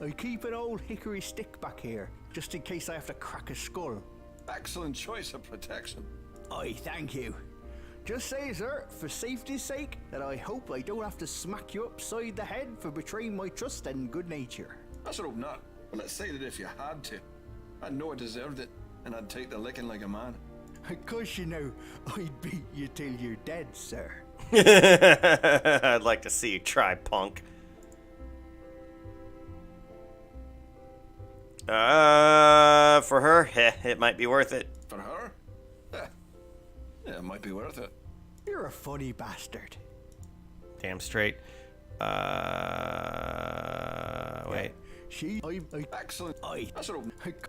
I keep an old hickory stick back here, just in case I have to crack a skull. Excellent choice of protection. Aye, thank you. Just say, sir, for safety's sake, that I hope I don't have to smack you upside the head for betraying my trust and good nature. I should hope not. But let's say that if you had to, I'd know I deserved it, and I'd take the licking like a man. Of course, you know, I'd beat you till you're dead, sir. I'd like to see you try, punk. For her, it might be worth it. For her? Yeah, it might be worth it. You're a funny bastard. Damn straight. Wait. Excellent. I should hope.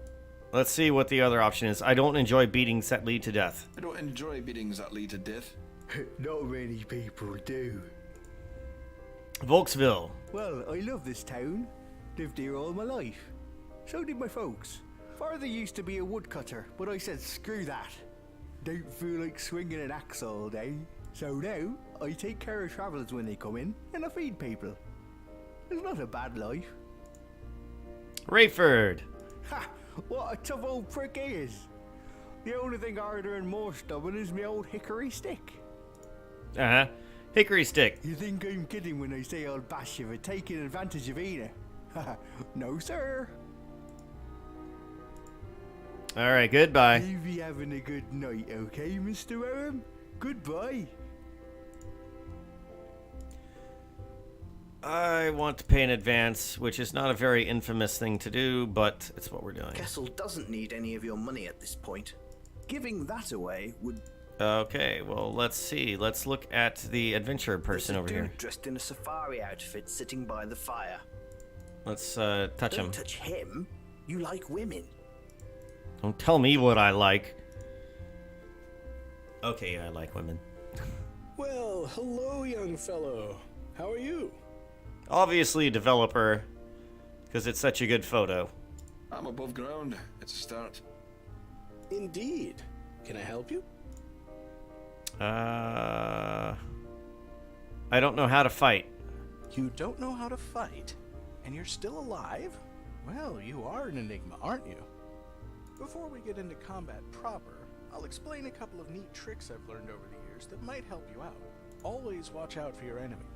Let's see what the other option is. I don't enjoy beatings that lead to death. I don't enjoy beatings that lead to death. Not many people do. Volksville. Well, I love this town. Lived here all my life. So did my folks. Father used to be a woodcutter, but I said screw that. Don't feel like swinging an axe all day. So now, I take care of travellers when they come in, and I feed people. It's not a bad life. Rayford. Ha! What a tough old prick he is. The only thing harder and more stubborn is my old hickory stick. Uh-huh. Hickory stick. You think I'm kidding when I say I'll bash you for taking advantage of Ina? No, sir. Alright, goodbye. You be having a good night, okay, Mr. Wareham? Goodbye. I want to pay in advance, which is not a very infamous thing to do, but it's what we're doing. Kessel doesn't need any of your money at this point. Giving that away would... Okay, well, let's see. Let's look at the adventure person over here. Dressed in a safari outfit sitting by the fire. Let's touch him. Don't touch him. You like women. Don't tell me what I like. Okay, I like women. Well, hello, young fellow. How are you? Obviously a developer, because it's such a good photo. I'm above ground. It's a start. Indeed. Can I help you? I don't know how to fight. You don't know how to fight? And you're still alive? Well, you are an enigma, aren't you? Before we get into combat proper, I'll explain a couple of neat tricks I've learned over the years that might help you out. Always watch out for your enemy.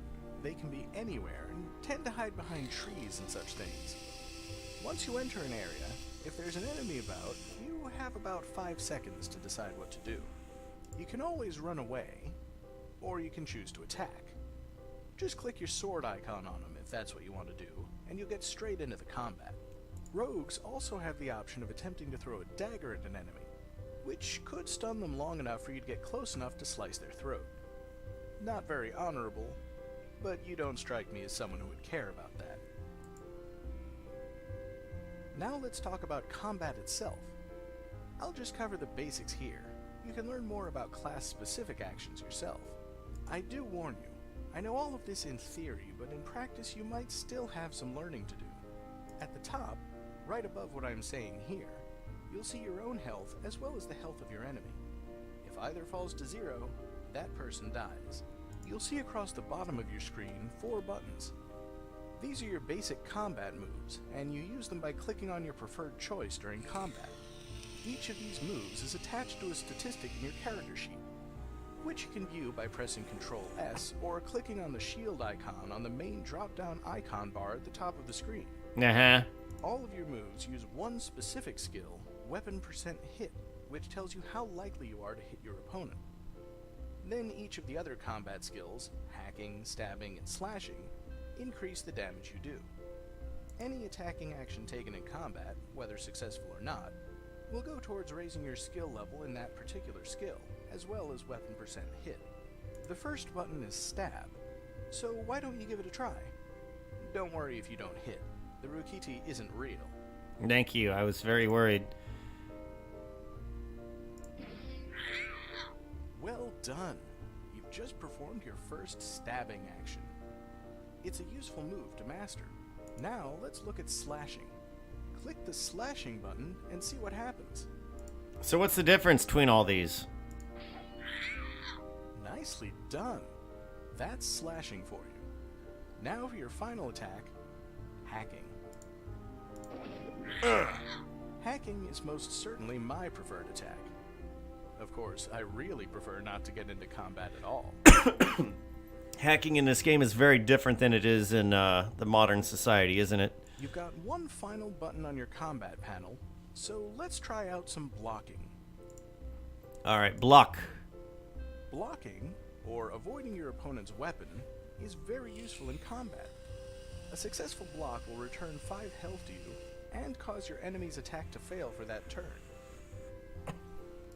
They can be anywhere and tend to hide behind trees and such things. Once you enter an area, if there's an enemy about, you have about 5 seconds to decide what to do. You can always run away, or you can choose to attack. Just click your sword icon on them if that's what you want to do, and you'll get straight into the combat. Rogues also have the option of attempting to throw a dagger at an enemy, which could stun them long enough for you to get close enough to slice their throat. Not very honorable, but you don't strike me as someone who would care about that. Now let's talk about combat itself. I'll just cover the basics here. You can learn more about class-specific actions yourself. I do warn you, I know all of this in theory, but in practice you might still have some learning to do. At the top, right above what I'm saying here, you'll see your own health as well as the health of your enemy. If either falls to 0, that person dies. You'll see across the bottom of your screen 4 buttons. These are your basic combat moves, and you use them by clicking on your preferred choice during combat. Each of these moves is attached to a statistic in your character sheet, which you can view by pressing Ctrl S or clicking on the shield icon on the main drop-down icon bar at the top of the screen. Uh-huh. All of your moves use one specific skill, weapon % hit, which tells you how likely you are to hit your opponent. Then each of the other combat skills, hacking, stabbing, and slashing, increase the damage you do. Any attacking action taken in combat, whether successful or not, will go towards raising your skill level in that particular skill, as well as weapon % hit. The first button is stab, so why don't you give it a try? Don't worry if you don't hit. The Rukiti isn't real. Thank you, I was very worried. Well done! You've just performed your first stabbing action. It's a useful move to master. Now let's look at slashing. Click the slashing button and see what happens. So what's the difference between all these? Nicely done. That's slashing for you. Now for your final attack, hacking. Hacking is most certainly my preferred attack. Of of course, I really prefer not to get into combat at all. Hacking in this game is very different than it is in the modern society, isn't it? You've got one final button on your combat panel, so let's try out some blocking. Alright, block. Blocking, or avoiding your opponent's weapon, is very useful in combat. A successful block will return 5 health to you, and cause your enemy's attack to fail for that turn.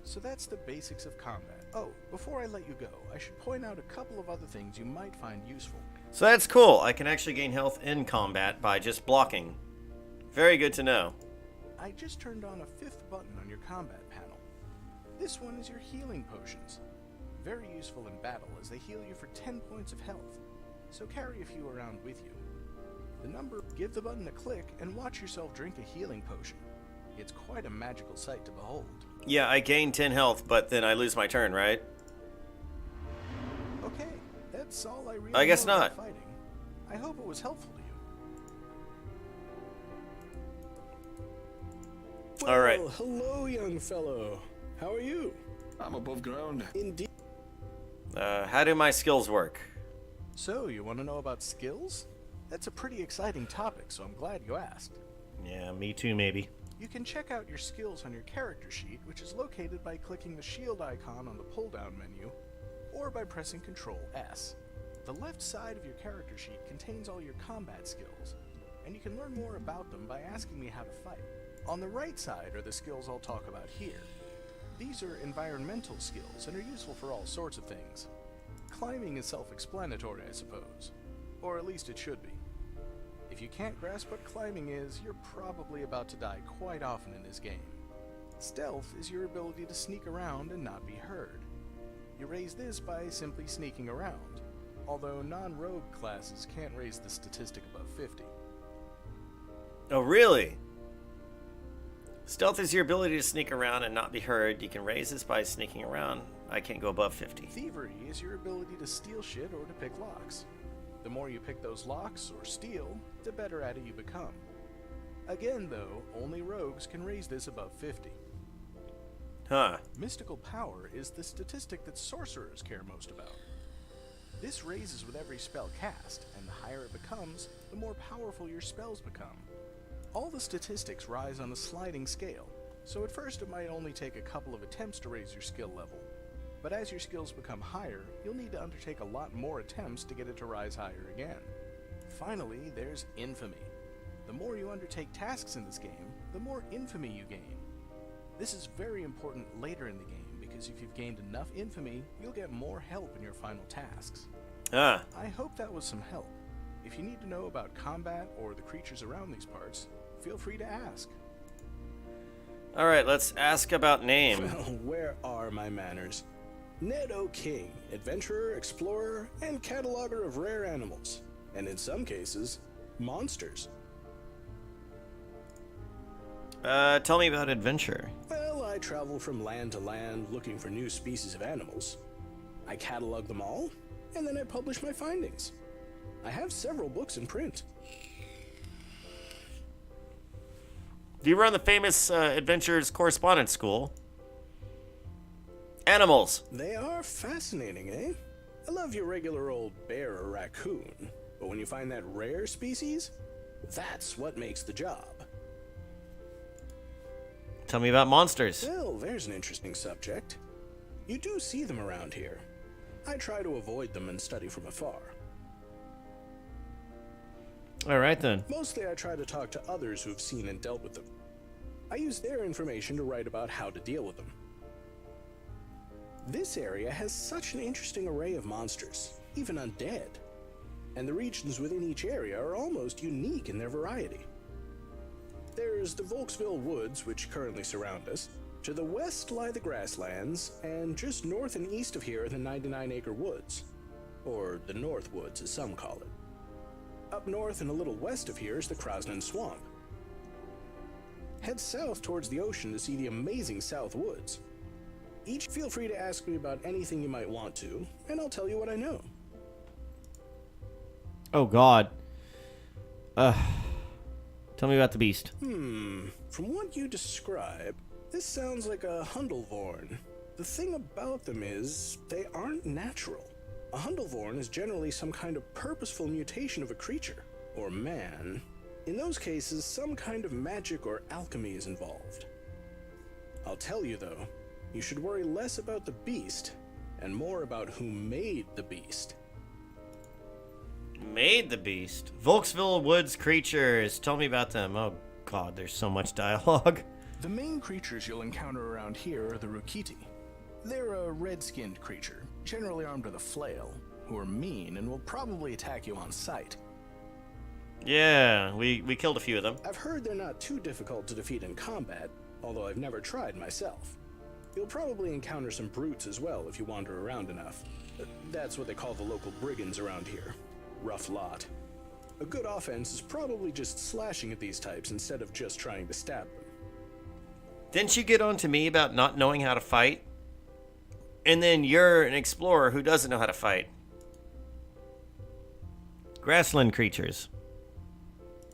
So that's the basics of combat. Oh, before I let you go, I should point out a couple of other things you might find useful. So that's cool. I can actually gain health in combat by just blocking. Very good to know. I just turned on a 5th button on your combat panel. This one is your healing potions. Very useful in battle as they heal you for 10 points of health. So carry a few around with you. Give the button a click and watch yourself drink a healing potion. It's quite a magical sight to behold. Yeah, I gain 10 health, but then I lose my turn, right? Okay, that's all I really I guess know not. about fighting. I hope it was helpful to you. All right. Well, hello, young fellow. How are you? I'm above ground. Indeed. How do my skills work? So, you want to know about skills? That's a pretty exciting topic, so I'm glad you asked. Yeah, me too, maybe. You can check out your skills on your character sheet, which is located by clicking the shield icon on the pull-down menu, or by pressing Ctrl S. The left side of your character sheet contains all your combat skills, and you can learn more about them by asking me how to fight. On the right side are the skills I'll talk about here. These are environmental skills and are useful for all sorts of things. Climbing is self-explanatory, I suppose. Or at least it should be. If you can't grasp what climbing is, you're probably about to die quite often in this game. Stealth is your ability to sneak around and not be heard. You raise this by simply sneaking around, although non-rogue classes can't raise the statistic above 50. Oh, really? Stealth is your ability to sneak around and not be heard. You can raise this by sneaking around. I can't go above 50. Thievery is your ability to steal shit or to pick locks. The more you pick those locks, or steal, the better at it you become. Again, though, only rogues can raise this above 50. Huh. Mystical power is the statistic that sorcerers care most about. This raises with every spell cast, and the higher it becomes, the more powerful your spells become. All the statistics rise on a sliding scale, so at first it might only take a couple of attempts to raise your skill level. But as your skills become higher, you'll need to undertake a lot more attempts to get it to rise higher again. Finally, there's Infamy. The more you undertake tasks in this game, the more infamy you gain. This is very important later in the game, because if you've gained enough infamy, you'll get more help in your final tasks. Ah. I hope that was some help. If you need to know about combat or the creatures around these parts, feel free to ask. Alright, let's ask about name. Well, where are my manners? Ned O'King, adventurer, explorer, and cataloger of rare animals, and in some cases, monsters. Tell me about adventure. Well, I travel from land to land looking for new species of animals. I catalog them all, and then I publish my findings. I have several books in print. Do you run the famous Adventures Correspondence School? Animals. They are fascinating, eh? I love your regular old bear or raccoon, but when you find that rare species, that's what makes the job. Tell me about monsters. Well, there's an interesting subject. You do see them around here. I try to avoid them and study from afar. Alright then. Mostly I try to talk to others who've seen and dealt with them. I use their information to write about how to deal with them. This area has such an interesting array of monsters, even undead. And the regions within each area are almost unique in their variety. There's the Volksville Woods, which currently surround us. To the west lie the grasslands, and just north and east of here are the 99-acre woods. Or the North Woods, as some call it. Up north and a little west of here is the Krosnan Swamp. Head south towards the ocean to see the amazing South Woods. Feel free to ask me about anything you might want to, and I'll tell you what I know. Oh god. Tell me about the beast. From what you describe, this sounds like a Hundlevorn. The thing about them is, they aren't natural. A Hundlevorn is generally some kind of purposeful mutation of a creature, or man. In those cases, some kind of magic or alchemy is involved. I'll tell you though, you should worry less about the beast, and more about who made the beast. Made the beast? Volksville Woods creatures. Tell me about them. Oh god, there's so much dialogue. The main creatures you'll encounter around here are the Rukiti. They're a red-skinned creature, generally armed with a flail, who are mean and will probably attack you on sight. Yeah, we killed a few of them. I've heard they're not too difficult to defeat in combat, although I've never tried myself. You'll probably encounter some brutes as well if you wander around enough. That's what they call the local brigands around here. Rough lot. A good offense is probably just slashing at these types instead of just trying to stab them. Didn't you get on to me about not knowing how to fight? And then you're an explorer who doesn't know how to fight. Grassland creatures.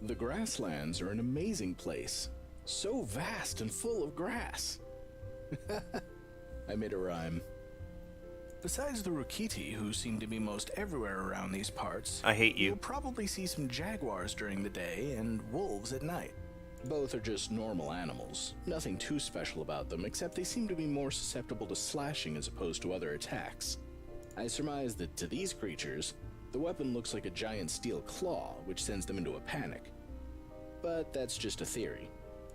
The grasslands are an amazing place. So vast and full of grass. I made a rhyme. Besides the Rukiti, who seem to be most everywhere around these parts, I hate you. You'll probably see some jaguars during the day and wolves at night. Both are just normal animals. Nothing too special about them, except they seem to be more susceptible to slashing as opposed to other attacks. I surmise that to these creatures, the weapon looks like a giant steel claw, which sends them into a panic. But that's just a theory.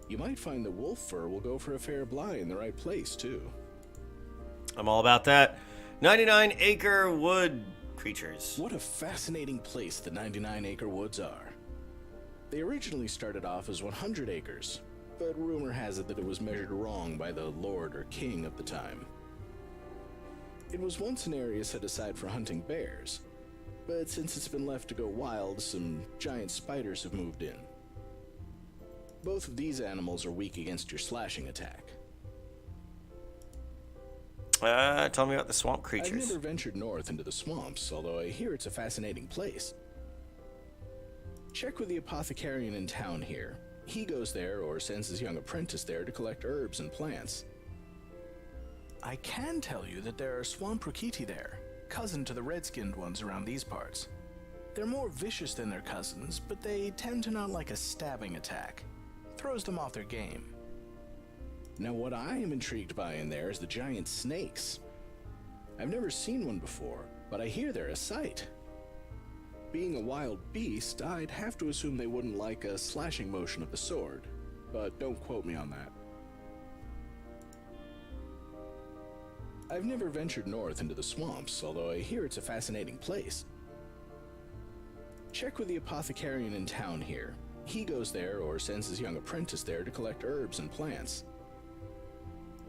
You might find that wolf fur will go for a fair bly in the right place, too. I'm all about that. 99 Acre Wood creatures. What a fascinating place the 99 Acre Woods are. They originally started off as 100 acres, but rumor has it that it was measured wrong by the lord or king of the time. It was once an area set aside for hunting bears, but since it's been left to go wild, some giant spiders have moved in. Both of these animals are weak against your slashing attack. Tell me about the swamp creatures. I've never ventured north into the swamps, although I hear it's a fascinating place. Check with the apothecarian in town here. He goes there or sends his young apprentice there to collect herbs and plants. I can tell you that there are swamp Rukiti there, cousin to the red-skinned ones around these parts. They're more vicious than their cousins, but they tend to not like a stabbing attack. Throws them off their game. Now what I am intrigued by in there is the giant snakes. I've never seen one before, but I hear they're a sight. Being a wild beast, I'd have to assume they wouldn't like a slashing motion of the sword, but don't quote me on that. I've never ventured north into the swamps, although I hear it's a fascinating place. Check with the apothecarian in town here. He goes there or sends his young apprentice there to collect herbs and plants.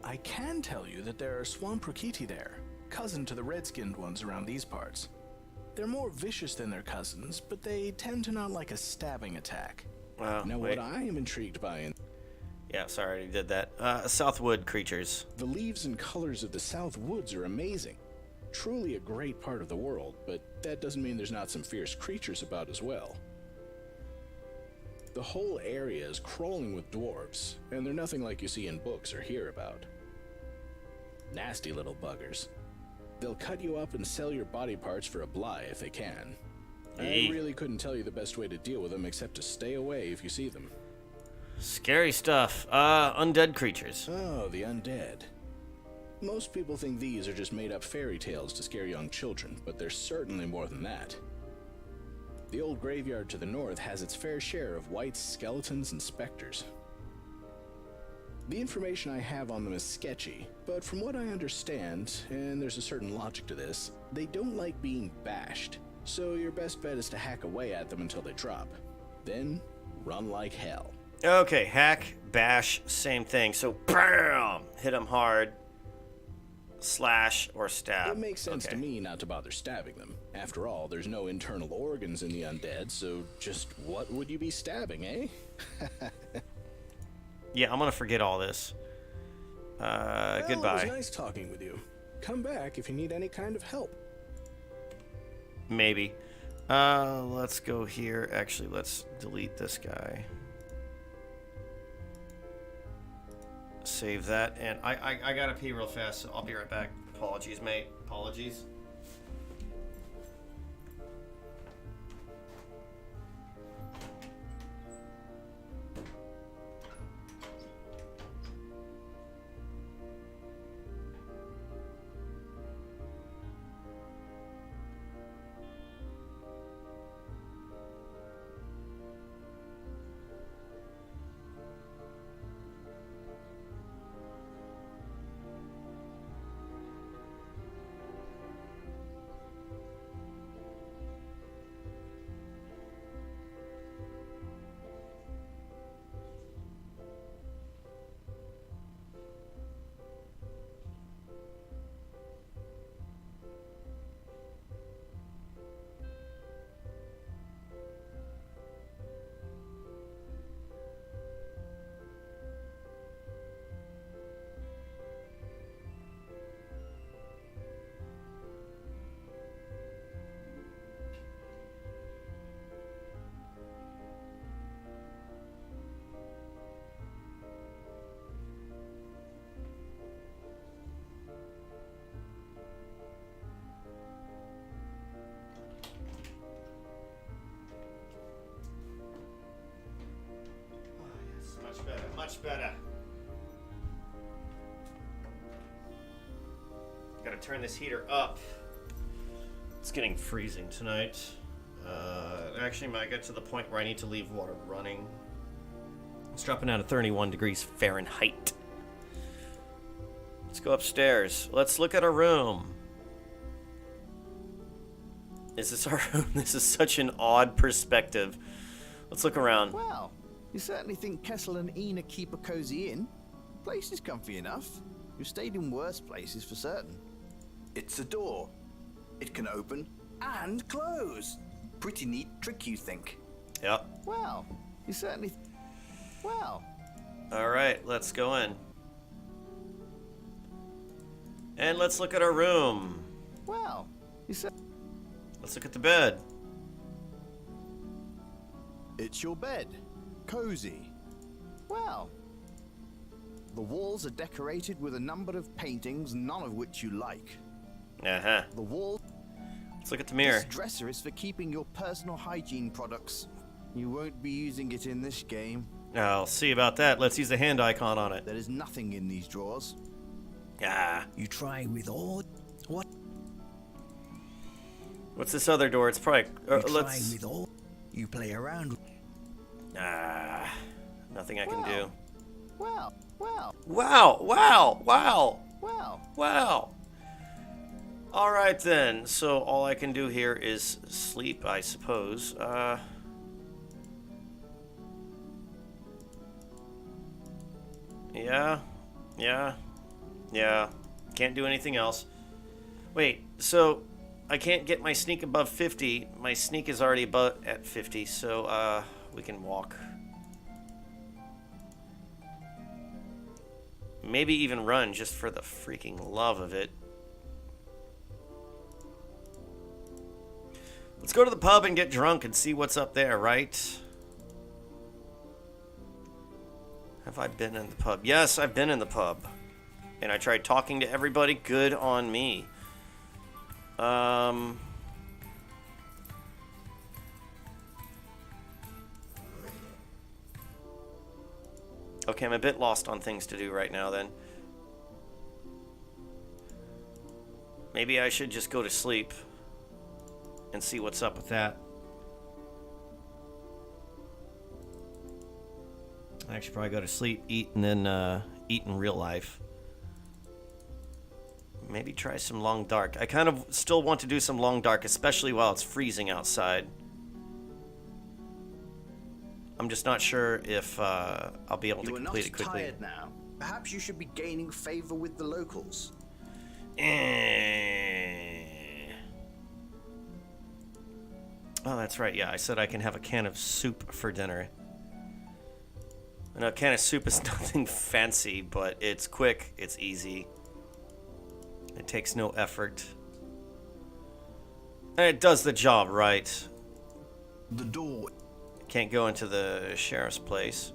I can tell you that there are swamp Rukiti there, cousin to the red-skinned ones around these parts. They're more vicious than their cousins, but they tend to not like a stabbing attack. Now what I am intrigued by in... Yeah, sorry, I did that. Southwood creatures. The leaves and colors of the South Woods are amazing. Truly a great part of the world, but that doesn't mean there's not some fierce creatures about as well. The whole area is crawling with dwarves, and they're nothing like you see in books or hear about. Nasty little buggers. They'll cut you up and sell your body parts for a bly if they can. I really couldn't tell you the best way to deal with them except to stay away if you see them. Scary stuff. Undead creatures. Oh, the undead. Most people think these are just made-up fairy tales to scare young children, but they're certainly more than that. The old graveyard to the north has its fair share of white skeletons and specters. The information I have on them is sketchy, but from what I understand, and there's a certain logic to this, they don't like being bashed, so your best bet is to hack away at them until they drop. Then, run like hell. Okay, hack, bash, same thing. So, BAM! Hit them hard, slash, or stab. It makes sense to me not to bother stabbing them. After all, there's no internal organs in the undead, so just what would you be stabbing, eh? Yeah, I'm gonna forget all this. Well, Goodbye. It was nice talking with you. Come back if you need any kind of help. Maybe. Let's go here. Actually, let's delete this guy. Save that, and I gotta pee real fast, so I'll be right back. Apologies, mate. Apologies. Much better. Gotta turn this heater up. It's getting freezing tonight. Actually, I get to the point where I need to leave water running. It's dropping down to 31 degrees Fahrenheit. Let's go upstairs. Let's look at our room. Is this our room? This is such an odd perspective. Let's look around. Well, you certainly think Kessel and Ina keep a cozy inn. Place is comfy enough. You've stayed in worse places for certain. It's a door. It can open and close. Pretty neat trick, you think? Yep. Well, you certainly... Well... Alright, let's go in. And let's look at our room. Well, you said... Let's look at the bed. It's your bed. Cozy. Well... The walls are decorated with a number of paintings, none of which you like. Uh-huh. The wall... Let's look at the mirror. This dresser is for keeping your personal hygiene products. You won't be using it in this game. I'll see about that. Let's use the hand icon on it. There is nothing in these drawers. Ah. You try with all... What? What's this other door? It's probably... You try with all... You play around... Ah. Nothing I can do. Well. Wow. Wow. Well. Alright then. So all I can do here is sleep, I suppose. Yeah. Can't do anything else. Wait, so I can't get my sneak above 50. My sneak is already at 50, so we can walk. Maybe even run, just for the freaking love of it. Let's go to the pub and get drunk and see what's up there, right? Have I been in the pub? Yes, I've been in the pub. And I tried talking to everybody. Good on me. Okay, I'm a bit lost on things to do right now then. Maybe I should just go to sleep and see what's up with that. I should probably go to sleep, eat, and then eat in real life. Maybe try some long dark. I kind of still want to do some long dark, especially while it's freezing outside. I'm just not sure if I'll be able to complete it quickly. You are not tired now. Perhaps you should be gaining favor with the locals. Oh, that's right. Yeah, I said I can have a can of soup for dinner. I know a can of soup is nothing fancy, but it's quick, it's easy. It takes no effort. And it does the job right. The door. Can't go into the sheriff's place.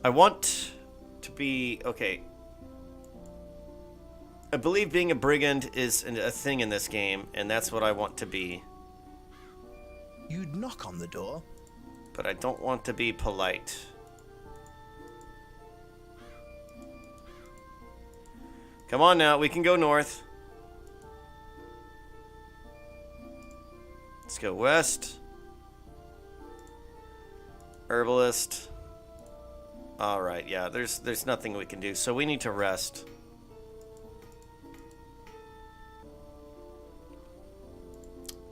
I want to be... Okay. I believe being a brigand is a thing in this game, and that's what I want to be. You'd knock on the door. But I don't want to be polite. Come on now, we can go north. Let's go west. Herbalist. Alright, yeah, there's nothing we can do, so we need to rest.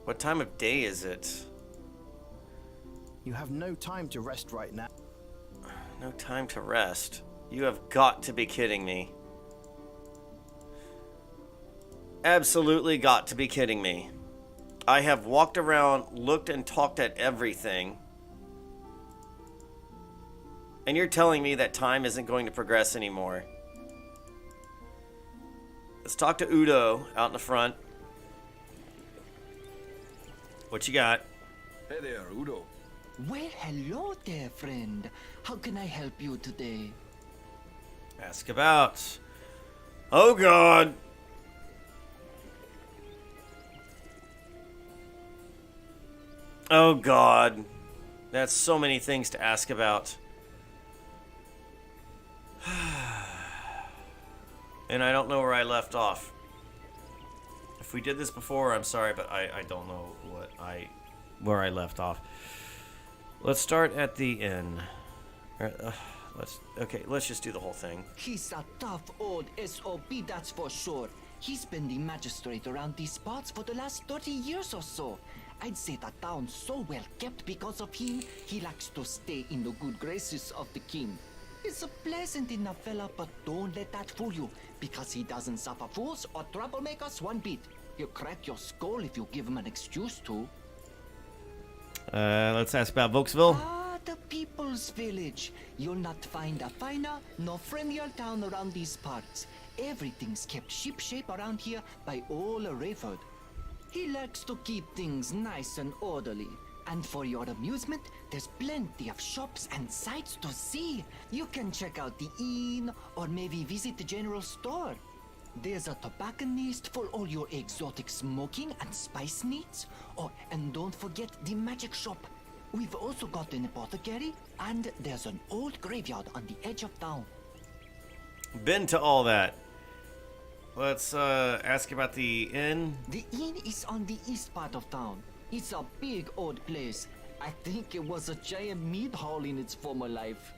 What time of day is it? You have no time to rest right now. No time to rest? You have got to be kidding me. Absolutely got to be kidding me. I have walked around, looked and talked at everything. And you're telling me that time isn't going to progress anymore. Let's talk to Udo out in the front. What you got? Hey there, Udo. Well, hello there, friend. How can I help you today? Ask about. Oh, God. Oh, God. That's so many things to ask about. And I don't know where I left off. If we did this before, I'm sorry, but I don't know where I left off. Let's start at the inn. Let's just do the whole thing. He's a tough old SOB, that's for sure. He's been the magistrate around these parts for the last 30 years or so. I'd say the town's so well kept because of him, he likes to stay in the good graces of the king. He's a pleasant enough fella, but don't let that fool you, because he doesn't suffer fools or troublemakers one bit. He'll crack your skull if you give him an excuse to. Let's ask about Volksville. Ah, the People's Village. You'll not find a finer nor friendlier town around these parts. Everything's kept shipshape around here by old Rayford. He likes to keep things nice and orderly. And for your amusement, there's plenty of shops and sights to see. You can check out the inn, or maybe visit the general store. There's a tobacconist for all your exotic smoking and spice needs. Oh, and don't forget the magic shop. We've also got an apothecary, and there's an old graveyard on the edge of town. Been to all that. Let's ask about the inn. The inn is on the east part of town. It's a big old place. I think it was a giant meat hall in its former life.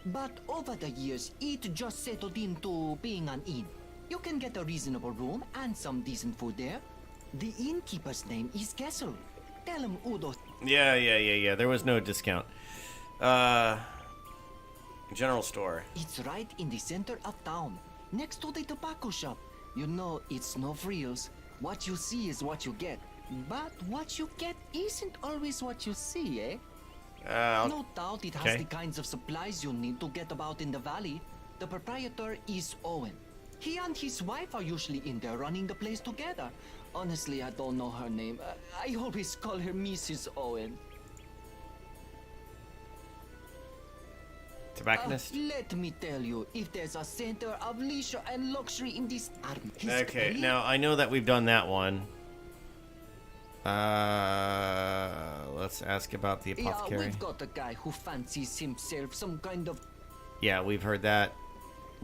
But over the years, it just settled into being an inn. You can get a reasonable room and some decent food there. The innkeeper's name is Kessel. Tell him Udo. Yeah. There was no discount. General store. It's right in the center of town, next to the tobacco shop. You know, it's no frills. What you see is what you get. But what you get isn't always what you see, eh? No doubt it has the kinds of supplies you need to get about in the valley. The proprietor is Owen. He and his wife are usually in there running the place together. Honestly, I don't know her name. I always call her Mrs. Owen. Tobacconist? Let me tell you, if there's a center of leisure and luxury in this army... Okay, now I know that we've done that one. Let's ask about the apothecary. Yeah, we've got a guy who fancies himself some kind of... Yeah, we've heard that.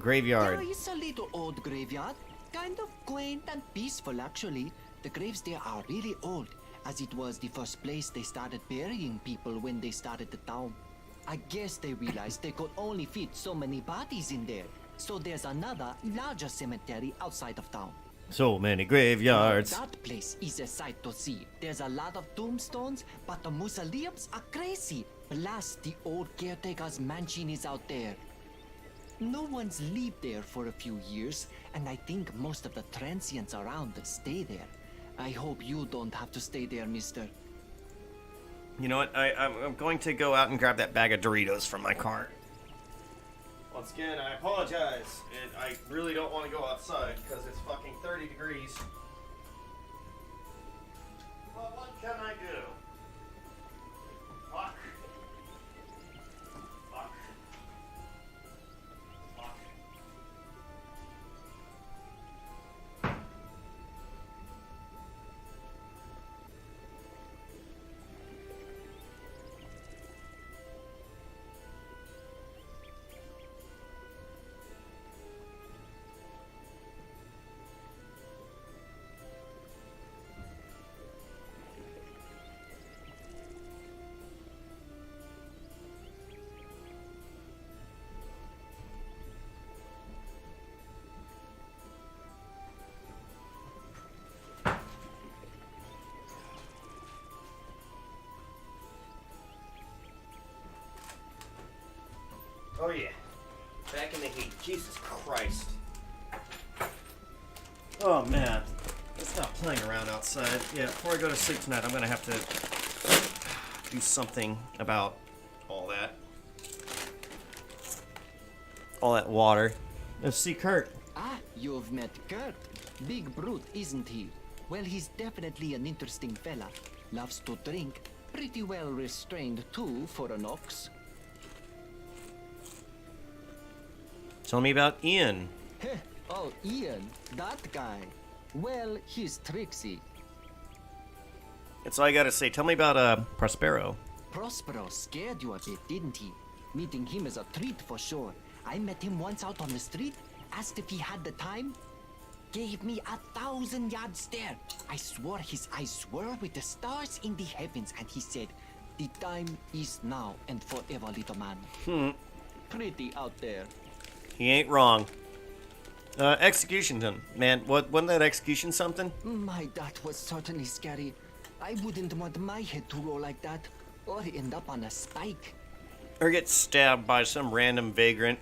Graveyard. There is a little old graveyard. Kind of quaint and peaceful, actually. The graves there are really old, as it was the first place they started burying people when they started the town. I guess they realized they could only fit so many bodies in there. So there's another, larger cemetery outside of town. So many graveyards. That place is a sight to see. There's a lot of tombstones, but the mausoleums are crazy. Plus, the old Caretakers Mansion is out there. No one's lived there for a few years, and I think most of the transients around stay there. I hope you don't have to stay there, mister. You know what? I'm going to go out and grab that bag of Doritos from my cart. Once again, I apologize. I really don't want to go outside because it's fucking 30 degrees. Well, what can I do? Fuck. Oh yeah. Back in the heat. Jesus Christ. Oh man. Let's stop playing around outside. Yeah, before I go to sleep tonight, I'm gonna have to do something about all that. All that water. Let's see Kurt. Ah, you've met Kurt. Big brute, isn't he? Well, he's definitely an interesting fella. Loves to drink. Pretty well restrained too, for an ox. Tell me about Ian. Heh, oh, Ian, that guy. Well, he's tricksy. That's all I gotta say. Tell me about Prospero. Prospero scared you a bit, didn't he? Meeting him is a treat for sure. I met him once out on the street, asked if he had the time. Gave me 1,000-yard stare. I swore his eyes swirled with the stars in the heavens, and he said, "The time is now and forever, little man." Pretty out there. He ain't wrong. Execution then. Man, wasn't that execution something? My, that was certainly scary. I wouldn't want my head to roll like that, or end up on a spike. Or get stabbed by some random vagrant.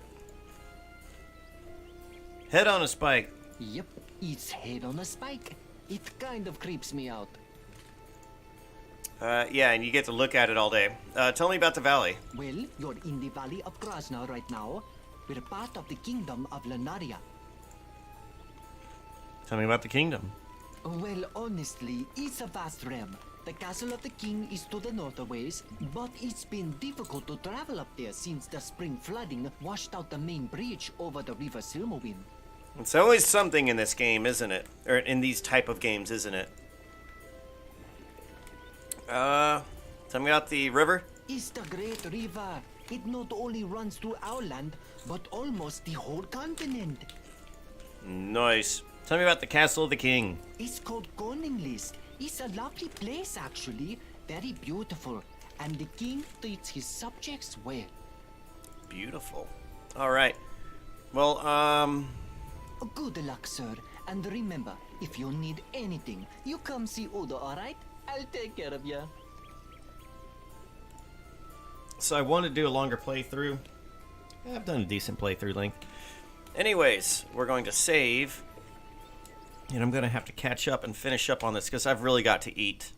Head on a spike. Yep, it's head on a spike. It kind of creeps me out. Yeah, and you get to look at it all day. Tell me about the valley. Well, you're in the Valley of Krasna right now. We're part of the Kingdom of Lunaria. Tell me about the kingdom. Well, honestly, it's a vast realm. The castle of the king is to the north a ways, but it's been difficult to travel up there since the spring flooding washed out the main bridge over the river Silmowin. It's always something in this game, isn't it? Or in these type of games, isn't it? Tell me about the river. It's the great river. It not only runs through our land, but almost the whole continent. Nice. Tell me about the castle of the king. It's called Koninglis. It's a lovely place, actually. Very beautiful. And the king treats his subjects well. Beautiful. All right. Well, Good luck, sir. And remember, if you need anything, you come see Udo, all right? I'll take care of you. So I wanted to do a longer playthrough. I've done a decent playthrough length. Anyways, we're going to save. And I'm going to have to catch up and finish up on this because I've really got to eat.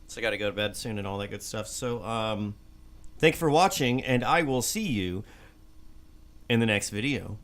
So I got to go to bed soon and all that good stuff. So, thank you for watching, and I will see you in the next video.